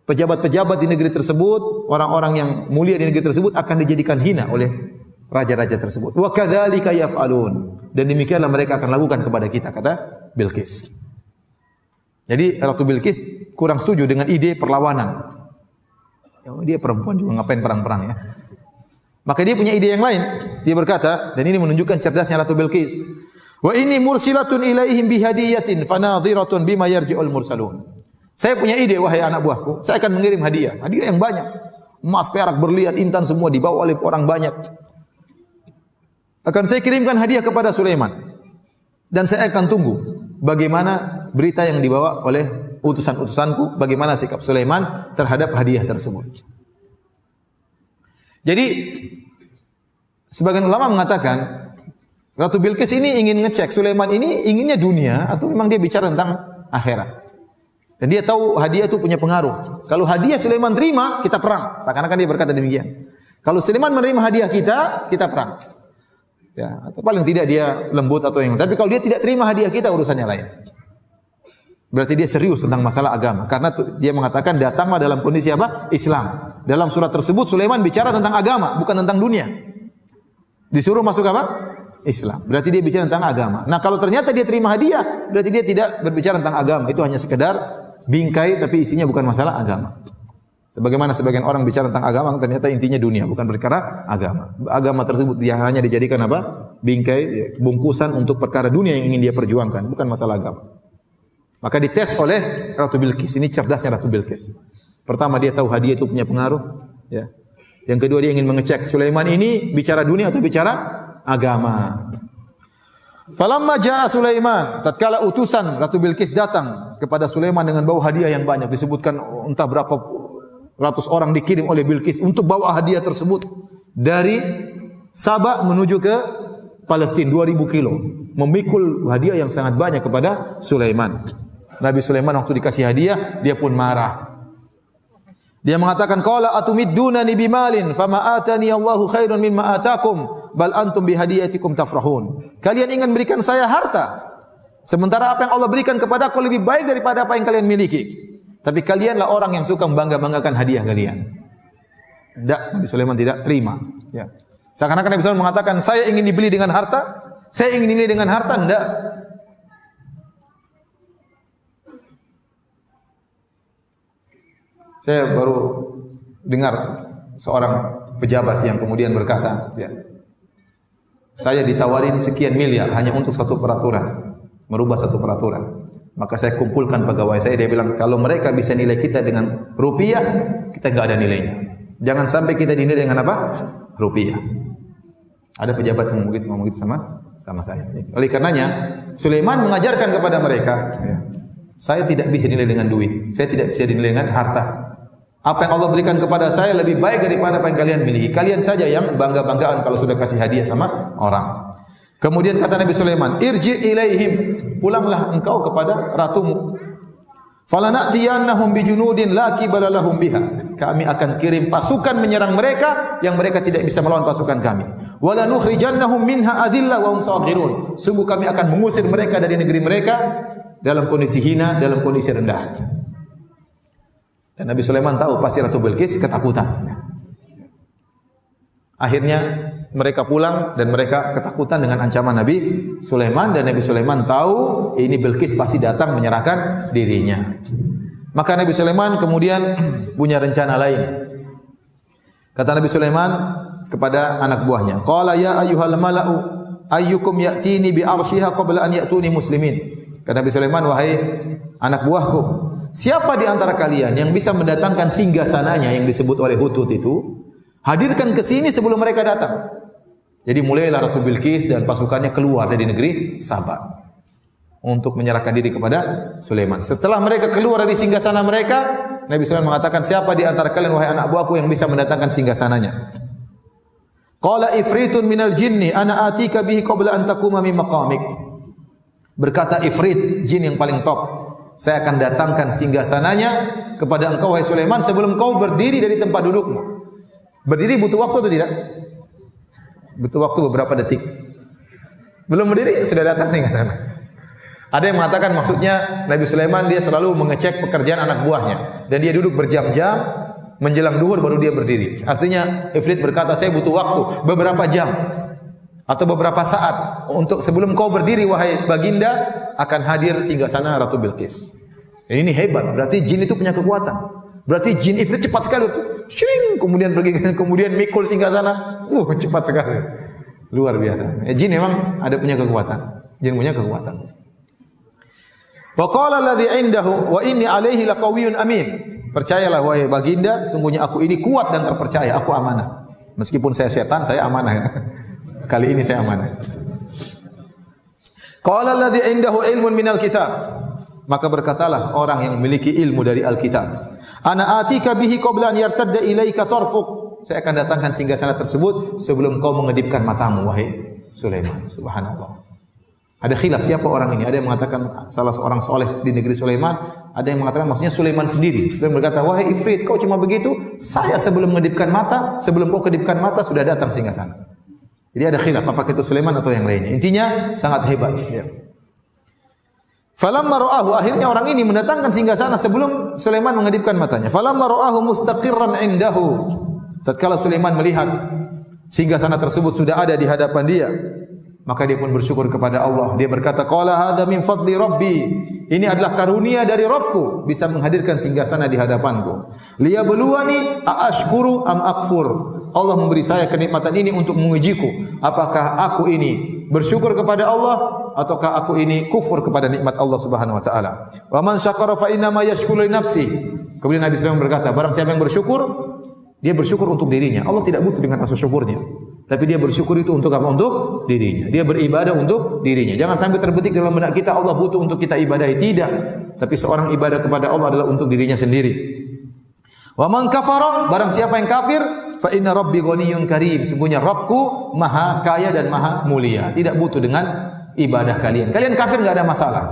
pejabat-pejabat di negeri tersebut, orang-orang yang mulia di negeri tersebut akan dijadikan hina oleh raja-raja tersebut. Wa kadzalika yaf'alun, dan demikianlah mereka akan lakukan kepada kita, kata Bilqis. Jadi Ratu Bilqis kurang setuju dengan ide perlawanan. Dia perempuan juga ngapain perang-perang ya. Maka dia punya ide yang lain. Dia berkata, dan ini menunjukkan cerdasnya Ratu Bilqis. Wa inni mursilatun ilaihim bihadiyatin fanadhiratun bima yarji'ul mursalun. Saya punya ide, wahai anak buahku, saya akan mengirim hadiah yang banyak. Emas, perak, berlian, intan semua dibawa oleh orang banyak. Akan saya kirimkan hadiah kepada Sulaiman. Dan saya akan tunggu bagaimana berita yang dibawa oleh utusan-utusanku, bagaimana sikap Sulaiman terhadap hadiah tersebut. Jadi sebagian ulama mengatakan Ratu Bilqis ini ingin ngecek Sulaiman ini inginnya dunia atau memang dia bicara tentang akhirat. Dan dia tahu hadiah itu punya pengaruh. Kalau hadiah Sulaiman terima, kita perang. Seakan-akan dia berkata demikian. Kalau Sulaiman menerima hadiah kita perang. Ya, atau paling tidak dia lembut atau yang. Tapi kalau dia tidak terima hadiah kita, urusannya lain. Berarti dia serius tentang masalah agama. Karena dia mengatakan datanglah dalam kondisi apa? Islam. Dalam surat tersebut Sulaiman bicara tentang agama, bukan tentang dunia. Disuruh masuk apa? Islam. Berarti dia bicara tentang agama. Nah, kalau ternyata dia terima hadiah, berarti dia tidak berbicara tentang agama. Itu hanya sekedar bingkai, tapi isinya bukan masalah agama. Sebagaimana sebagian orang bicara tentang agama, ternyata intinya dunia, bukan perkara agama. Agama tersebut dia hanya dijadikan apa? Bingkai, bungkusan untuk perkara dunia yang ingin dia perjuangkan, bukan masalah agama. Maka dites oleh Ratu Bilqis. Ini cerdasnya Ratu Bilqis. Pertama, dia tahu hadiah itu punya pengaruh. Ya. Yang kedua, dia ingin mengecek Sulaiman ini bicara dunia atau bicara agama. Falamma jaa Sulaiman, tatkala utusan Ratu Bilqis datang kepada Sulaiman dengan bawa hadiah yang banyak, disebutkan entah berapa ratus orang dikirim oleh Bilqis untuk bawa hadiah tersebut dari Sabah menuju ke Palestina 2000 kilo, memikul hadiah yang sangat banyak kepada Sulaiman. Nabi Sulaiman waktu dikasih hadiah, dia pun marah. Dia mengatakan, qala atumiddunani bimalin fama atani Allahu khairun mimma atakum bal antum bihadiyatikum tafrahun. Kalian ingin berikan saya harta, sementara apa yang Allah berikan kepadaku lebih baik daripada apa yang kalian miliki. Tapi kalianlah orang yang suka membangga-banggakan hadiah kalian. Tidak, Nabi Sulaiman tidak terima. Ya. Seakan-akan Nabi Sulaiman mengatakan, saya ingin dibeli dengan harta, saya ingin dibeli dengan harta, tidak. Saya baru dengar seorang pejabat yang kemudian berkata, ya, saya ditawarin sekian miliar hanya untuk satu peraturan, merubah satu peraturan. Maka saya kumpulkan pegawai saya, dia bilang, kalau mereka bisa nilai kita dengan rupiah, kita enggak ada nilainya. Jangan sampai kita dinilai dengan apa? Rupiah. Ada pejabat yang ngomong gitu sama saya. Oleh karenanya, Sulaiman mengajarkan kepada mereka, ya, saya tidak bisa dinilai dengan duit, saya tidak bisa dinilai dengan harta. Apa yang Allah berikan kepada saya lebih baik daripada apa yang kalian miliki. Kalian saja yang bangga-banggaan kalau sudah kasih hadiah sama orang. Kemudian kata Nabi Sulaiman, irji ilaihim, pulanglah engkau kepada ratumu. Falanatiyannahum bijunudin la qibala lahum biha. Kami akan kirim pasukan menyerang mereka yang mereka tidak bisa melawan pasukan kami. Wala nukhrijannahum minha adillah wa hum saghirun. Sungguh kami akan mengusir mereka dari negeri mereka dalam kondisi hina, dalam kondisi rendah. Dan Nabi Sulaiman tahu pasti Ratu Bilqis ketakutan. Akhirnya mereka pulang dan mereka ketakutan dengan ancaman Nabi Sulaiman, dan Nabi Sulaiman tahu ini Bilqis pasti datang menyerahkan dirinya. Maka Nabi Sulaiman kemudian punya rencana lain. Kata Nabi Sulaiman kepada anak buahnya, qala ya ayyuhal mala'u ayyukum ya'tini bi arsyiha qabla an ya'tuni muslimin. Kata Nabi Sulaiman, wahai anak buahku, siapa di antara kalian yang bisa mendatangkan singgasananya yang disebut oleh Hutut itu? Hadirkan ke sini sebelum mereka datang. Jadi mulailah Ratu Bilqis dan pasukannya keluar dari negeri Sabah untuk menyerahkan diri kepada Sulaiman. Setelah mereka keluar dari singgasana mereka, Nabi Sulaiman mengatakan, siapa di antara kalian wahai anak buahku yang bisa mendatangkan singgasananya? Qala ifritun minal jinni ana atika bihi qabla an taquma min maqamik. Berkata ifrit, jin yang paling top, saya akan datangkan singgasananya kepada engkau wahai Sulaiman sebelum kau berdiri dari tempat dudukmu. Berdiri butuh waktu atau tidak? Butuh waktu beberapa detik. Belum berdiri sudah datang singgasana. Ada yang mengatakan maksudnya Nabi Sulaiman dia selalu mengecek pekerjaan anak buahnya dan dia duduk berjam-jam menjelang duhur baru dia berdiri. Artinya Ifrit berkata, saya butuh waktu beberapa jam atau beberapa saat untuk sebelum kau berdiri wahai baginda akan hadir singgasana Ratu Bilqis. Ini hebat, berarti jin itu punya kekuatan. Berarti jin Ifrit cepat sekali. Shring, kemudian pergi, kemudian mikul singgasana. Cepat sekali. Luar biasa. Jin memang ada punya kekuatan. Jin punya kekuatan. Wa qala alladhi 'indahu wa inni 'alaihi laqawiyyun amin. Percayalah wahai baginda, sungguhnya aku ini kuat dan terpercaya, aku amanah. Meskipun saya setan, saya amanah. Kali ini saya amanah. Qala alladhi 'indahu 'ilmun minal kitab. Maka berkatalah orang yang memiliki ilmu dari Alkitab, ana atika bihi qabla an yartadda ilaika tarfuk. Saya akan datangkan singgasana tersebut sebelum kau mengedipkan matamu wahai Sulaiman. Subhanallah. Ada khilaf siapa orang ini. Ada yang mengatakan salah seorang soleh di negeri Sulaiman. Ada yang mengatakan maksudnya Sulaiman sendiri. Sulaiman berkata, wahai Ifrit, kau cuma begitu. Saya sebelum mengedipkan mata, sebelum kau kedipkan mata sudah datang singgasana. Jadi ada khilaf apakah itu Sulaiman atau yang lainnya. Intinya sangat hebat. Ya. Falamma ra'ahu, akhirnya orang ini mendatangkan singgasana sebelum Sulaiman mengedipkan matanya. Falamma ra'ahu mustaqirran 'indahu. Tatkala Sulaiman melihat singgasana tersebut sudah ada di hadapan dia, maka dia pun bersyukur kepada Allah. Dia berkata, qala hadza min fadli rabbi. Ini adalah karunia dari Rabbku bisa menghadirkan singgasana di hadapanku. Liyabluwani aashkuru am akfur. Allah memberi saya kenikmatan ini untuk mengujiku. Apakah aku ini bersyukur kepada Allah ataukah aku ini kufur kepada nikmat Allah Subhanahu wa taala. Wa man syakara fa inna ma yashkuru li nafsi. Kemudian Nabi sallallahu berkata, barang siapa yang bersyukur, dia bersyukur untuk dirinya. Allah tidak butuh dengan rasa syukurnya. Tapi dia bersyukur itu untuk apa? Untuk dirinya. Dia beribadah untuk dirinya. Jangan sampai terbetik dalam benak kita Allah butuh untuk kita ibadahi. Tidak. Tapi seorang ibadah kepada Allah adalah untuk dirinya sendiri. Wa man kafara, barang siapa yang kafir, fa inna rabbi ghaniyyun karim. Sesungguhnya Rabbku maha kaya dan maha mulia. Tidak butuh dengan ibadah kalian. Kalian kafir enggak ada masalah.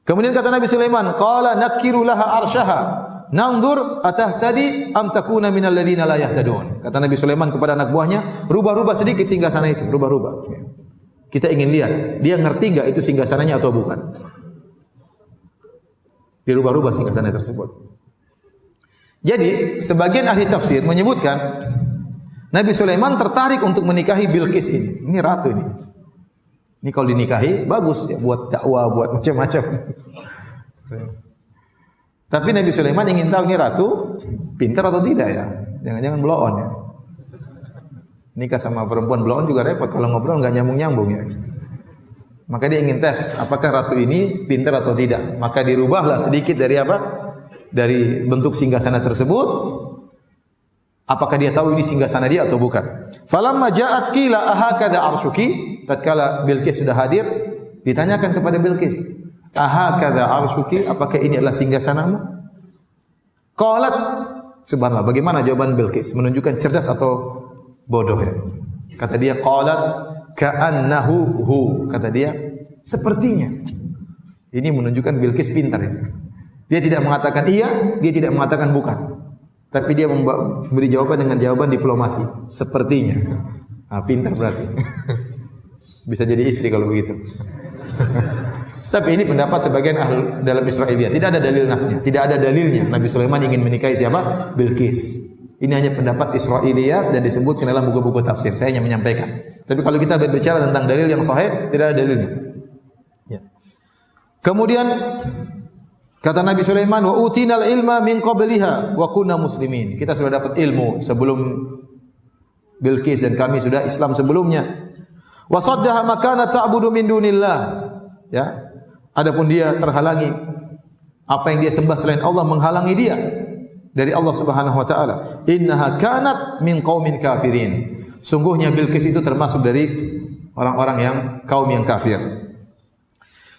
Kemudian kata Nabi Sulaiman, qala nakiru laha arsyaha. Nanzur atahtadi am takuna minal ladzina la yahtadun. Kata Nabi Sulaiman kepada anak buahnya, rubah-rubah sedikit singgasana itu, rubah-rubah. Kita ingin lihat, dia ngerti enggak itu singgasananya atau bukan. Dirubah-rubah singgasana tersebut. Jadi, sebagian ahli tafsir menyebutkan Nabi Sulaiman tertarik untuk menikahi Bilqis ini. Ini ratu ini. Ini kalau dinikahi bagus ya buat dakwah, buat macam-macam. Tapi Nabi Sulaiman ingin tahu ini ratu pintar atau tidak ya. Jangan-jangan blow on ya. Nikah sama perempuan blow on juga repot kalau ngobrol enggak nyambung-nyambung ya. Maka dia ingin tes apakah ratu ini pintar atau tidak. Maka dirubahlah sedikit dari apa? Dari bentuk singgasana tersebut. Apakah dia tahu ini singgasana dia atau bukan? Falamma ja'at qila ahakadha arshuki. Tatkala Bilqis sudah hadir, ditanyakan kepada Bilqis, ahakadha arshuki, apakah ini adalah singgasanamu? Qalat, subhanallah, bagaimana jawaban Bilqis? Menunjukkan cerdas atau bodoh ya? Kata dia, qalat ka'annahu hu. Kata dia, sepertinya. Ini menunjukkan Bilqis pintar ya. Dia tidak mengatakan iya, dia tidak mengatakan bukan. Tapi dia memberi jawaban dengan jawaban diplomasi. Sepertinya. Nah, pintar berarti. Bisa jadi istri kalau begitu. Tapi ini pendapat sebagian ahli dalam Israiliyat. Tidak ada dalil nasnya. Tidak ada dalilnya. Nabi Sulaiman ingin menikahi siapa? Bilqis. Ini hanya pendapat Israiliyat dan disebutkan dalam buku-buku tafsir. Saya hanya menyampaikan. Tapi kalau kita berbicara tentang dalil yang sahih, tidak ada dalilnya. Ya. Kemudian kata Nabi Sulaiman, wa utinal ilma min qabliha wa kunna muslimin. Kita sudah dapat ilmu sebelum Bilqis dan kami sudah Islam sebelumnya. Wa saddaha makana ta'budu min dunillah. Ya. Adapun dia terhalangi apa yang dia sembah selain Allah menghalangi dia dari Allah Subhanahu wa taala. Innaha kanat min qaumin kafirin. Sungguhnya Bilqis itu termasuk dari orang-orang yang kaum yang kafir.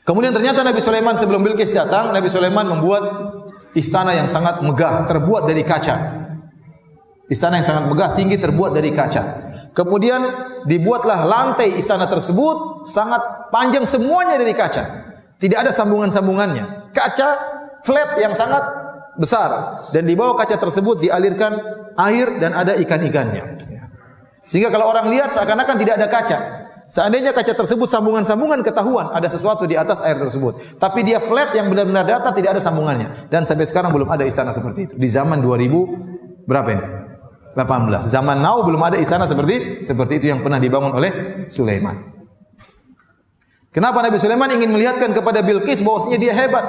Kemudian ternyata Nabi Sulaiman sebelum Bilqis datang, Nabi Sulaiman membuat istana yang sangat megah, terbuat dari kaca. Istana yang sangat megah, tinggi, terbuat dari kaca. Kemudian dibuatlah lantai istana tersebut sangat panjang, semuanya dari kaca. Tidak ada sambungan-sambungannya. Kaca flat yang sangat besar. Dan di bawah kaca tersebut dialirkan air dan ada ikan-ikannya. Sehingga kalau orang lihat seakan-akan tidak ada kaca. Seandainya kaca tersebut sambungan-sambungan ketahuan ada sesuatu di atas air tersebut. Tapi dia flat yang benar-benar datar tidak ada sambungannya. Dan sampai sekarang belum ada istana seperti itu. Di zaman 2000 berapa ini? 18. Zaman now belum ada istana seperti itu yang pernah dibangun oleh Sulaiman. Kenapa Nabi Sulaiman ingin melihatkan kepada Bilqis bahwasanya dia hebat?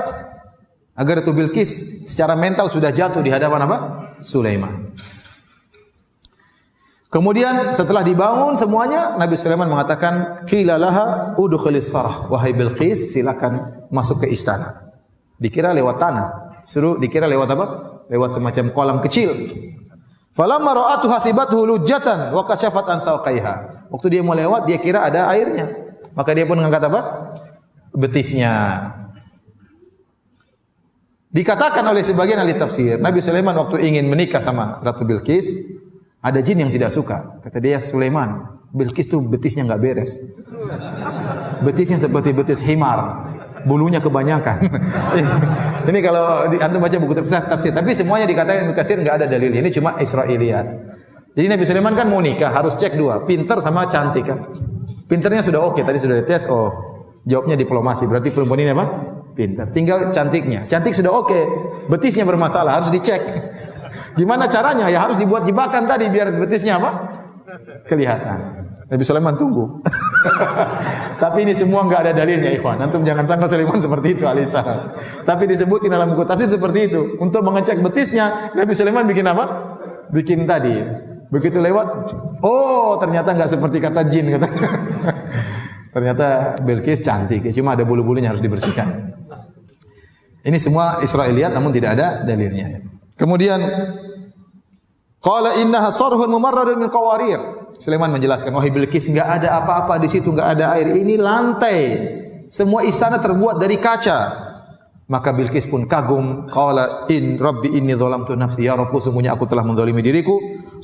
Agar itu Bilqis secara mental sudah jatuh di hadapan apa? Sulaiman. Kemudian setelah dibangun semuanya, Nabi Sulaiman mengatakan, "Qila laha udkhilis sarah." Wahai Bilqis, silakan masuk ke istana. Dikira lewat tanah. Dikira lewat apa? Lewat semacam kolam kecil. Falamma ra'atu hasibathu lujjatan wa kashafat an sawqaiha. Waktu dia mau lewat, dia kira ada airnya. Maka dia pun mengangkat apa? Betisnya. Dikatakan oleh sebagian ahli tafsir, Nabi Sulaiman waktu ingin menikah sama Ratu Bilqis, ada jin yang tidak suka. Kata dia, Sulaiman, Bilqis tuh betisnya enggak beres. Betisnya seperti betis himar. Bulunya kebanyakan. Ini kalau antum baca buku tafsir, tapi semuanya dikatakan Ibnu Katsir enggak ada dalil. Ini cuma Israiliyat. Jadi Nabi Sulaiman kan mau nikah, harus cek dua, pintar sama cantik kan. Pintarnya sudah oke, tadi sudah dites, jawabnya diplomasi, berarti perempuan ini apa? Pintar. Tinggal cantiknya. Cantik sudah oke, betisnya bermasalah, harus dicek. Gimana caranya? Ya harus dibuat jebakan tadi biar betisnya apa? Kelihatan. Nabi Sulaiman tunggu. Tapi ini semua enggak ada dalilnya, ikhwan. Antum jangan sangka Sulaiman seperti itu, Alisa. Tapi disebutin dalam buku tafsir seperti itu. Untuk mengecek betisnya, Nabi Sulaiman bikin apa? Bikin tadi. Begitu lewat, ternyata enggak seperti kata jin kata. Ternyata Bilqis cantik, cuma ada bulu-bulunya harus dibersihkan. Ini semua Israiliyat namun tidak ada dalilnya. Kemudian qala innaha sarhun mumarradun min qawarir. Sulaiman menjelaskan, wahai Bilqis, enggak ada apa-apa di situ, enggak ada air. Ini lantai. Semua istana terbuat dari kaca. Maka Bilqis pun kagum, qala in rabbi inni dzalamtu nafsi, ya Rabbku, sungguhnya aku telah menzalimi diriku,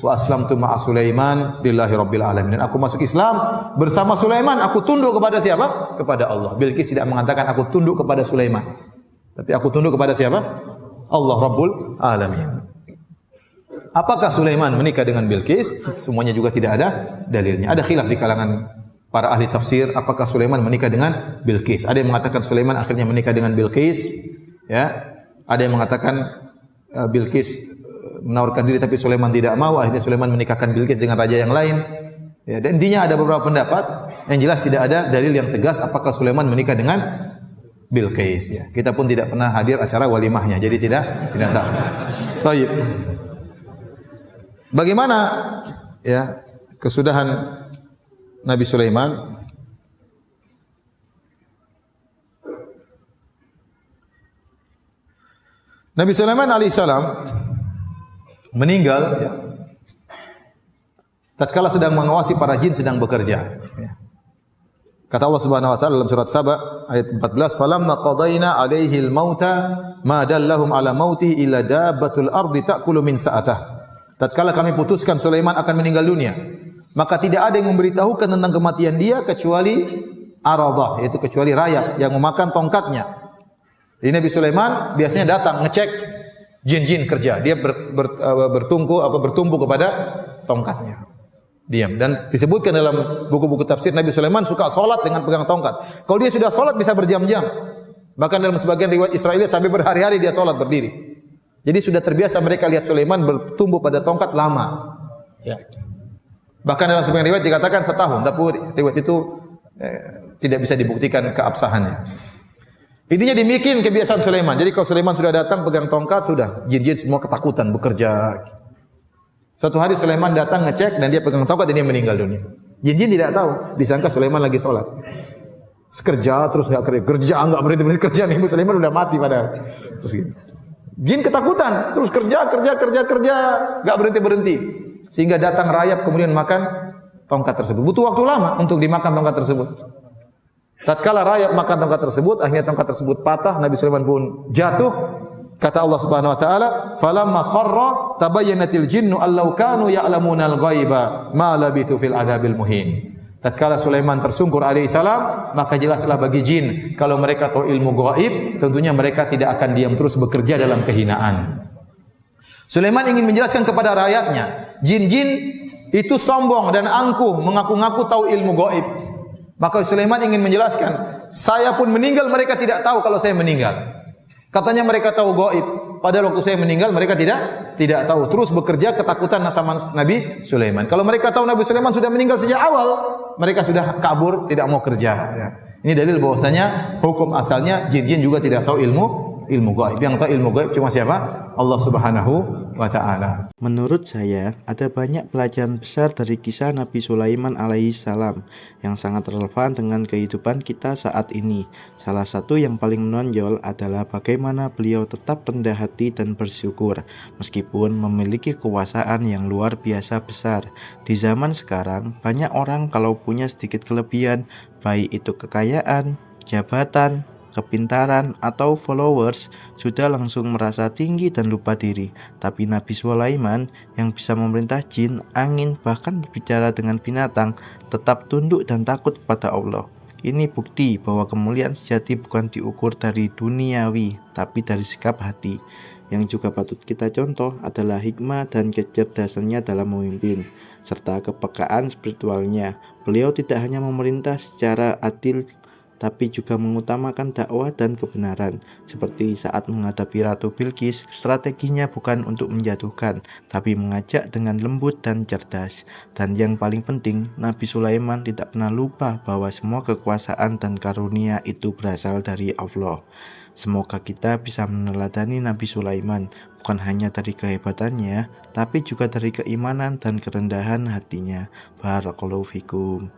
wa aslamtu ma'a Sulaiman lillahi rabbil alamin. Dan aku masuk Islam bersama Sulaiman, aku tunduk kepada siapa? Kepada Allah. Bilqis tidak mengatakan aku tunduk kepada Sulaiman. Tapi aku tunduk kepada siapa? Allah Rabbul Alamin. Apakah Sulaiman menikah dengan Bilqis? Semuanya juga tidak ada dalilnya. Ada khilaf di kalangan para ahli tafsir, apakah Sulaiman menikah dengan Bilqis? Ada yang mengatakan Sulaiman akhirnya menikah dengan Bilqis, ya. Ada yang mengatakan Bilqis menawarkan diri tapi Sulaiman tidak mau, akhirnya Sulaiman menikahkan Bilqis dengan raja yang lain. Ya, dan intinya ada beberapa pendapat, yang jelas tidak ada dalil yang tegas apakah Sulaiman menikah dengan Bilqis, ya. Kita pun tidak pernah hadir acara walimahnya, jadi tidak tahu. Baik. Bagaimana ya kesudahan Nabi Sulaiman? Nabi Sulaiman alaihissalam meninggal ya, tatkala sedang mengawasi para jin sedang bekerja. Ya. Kata Allah Subhanahu wa taala dalam surat Saba ayat 14, "Falamma qadayna 'alaihi al-mauta ma dallahum 'ala mautihi illa dabbatul ardi ta'kulu min sa'atah." Tatkala kami putuskan Sulaiman akan meninggal dunia, maka tidak ada yang memberitahukan tentang kematian dia kecuali aradah, yaitu kecuali rayap yang memakan tongkatnya. Jadi Nabi Sulaiman biasanya datang ngecek jin-jin kerja, dia bertumpu kepada tongkatnya. Diam. Dan disebutkan dalam buku-buku tafsir Nabi Sulaiman suka salat dengan pegang tongkat. Kalau dia sudah salat bisa berjam-jam. Bahkan dalam sebagian riwayat Israiliyat sampai berhari-hari dia salat berdiri. Jadi sudah terbiasa mereka lihat Sulaiman bertumbuh pada tongkat lama. Ya. Bahkan dalam sebagian riwayat dikatakan setahun, tapi riwayat itu tidak bisa dibuktikan keabsahannya. Intinya demikian kebiasaan Sulaiman. Jadi kalau Sulaiman sudah datang pegang tongkat, sudah jin-jin semua ketakutan bekerja. Suatu hari Sulaiman datang ngecek dan dia pegang tongkat dan dia meninggal dunia. Jin-jin tidak tahu, disangka Sulaiman lagi sholat. Kerja terus enggak enggak berhenti kerja nih, Sulaiman udah mati padahal. Terus gitu. Jin ketakutan, terus kerja, enggak berhenti. Sehingga datang rayap kemudian makan tongkat tersebut. Butuh waktu lama untuk dimakan tongkat tersebut. Tatkala rayap makan tongkat tersebut, akhirnya tongkat tersebut patah, Nabi Sulaiman pun jatuh. Kata Allah Subhanahu wa taala, "Falamma kharra tabayyanatil jinnu allau kanu ya'lamunal ghaiba ma labithu fil adzabil muhin." Tatkala Sulaiman tersungkur alaihissalam, maka jelaslah bagi jin kalau mereka tahu ilmu gaib, tentunya mereka tidak akan diam terus bekerja dalam kehinaan. Sulaiman ingin menjelaskan kepada rakyatnya, jin-jin itu sombong dan angkuh, mengaku-ngaku tahu ilmu gaib. Maka Sulaiman ingin menjelaskan, saya pun meninggal mereka tidak tahu kalau saya meninggal. Katanya mereka tahu gaib, padahal waktu saya meninggal mereka tidak tahu. Terus bekerja ketakutan sama Nabi Sulaiman. Kalau mereka tahu Nabi Sulaiman sudah meninggal sejak awal, mereka sudah kabur, tidak mau kerja. Ya. Ini dalil bahwasanya hukum asalnya jin-jin juga tidak tahu ilmu gaib. Yang tahu ilmu gaib cuma siapa? Allah Subhanahu wa taala. Menurut saya, ada banyak pelajaran besar dari kisah Nabi Sulaiman alaihissalam yang sangat relevan dengan kehidupan kita saat ini. Salah satu yang paling menonjol adalah bagaimana beliau tetap rendah hati dan bersyukur meskipun memiliki kekuasaan yang luar biasa besar. Di zaman sekarang, banyak orang kalau punya sedikit kelebihan, baik itu kekayaan, jabatan, kepintaran, atau followers, sudah langsung merasa tinggi dan lupa diri. Tapi Nabi Sulaiman yang bisa memerintah jin, angin, bahkan berbicara dengan binatang, tetap tunduk dan takut kepada Allah. Ini bukti bahwa kemuliaan sejati bukan diukur dari duniawi, tapi dari sikap hati. Yang juga patut kita contoh adalah hikmah dan kecerdasannya dalam memimpin, serta kepekaan spiritualnya. Beliau tidak hanya memerintah secara adil, tapi juga mengutamakan dakwah dan kebenaran. Seperti saat menghadapi Ratu Bilqis, strateginya bukan untuk menjatuhkan, tapi mengajak dengan lembut dan cerdas. Dan yang paling penting, Nabi Sulaiman tidak pernah lupa bahwa semua kekuasaan dan karunia itu berasal dari Allah. Semoga kita bisa meneladani Nabi Sulaiman, bukan hanya dari kehebatannya, tapi juga dari keimanan dan kerendahan hatinya. Barakallahu fikum.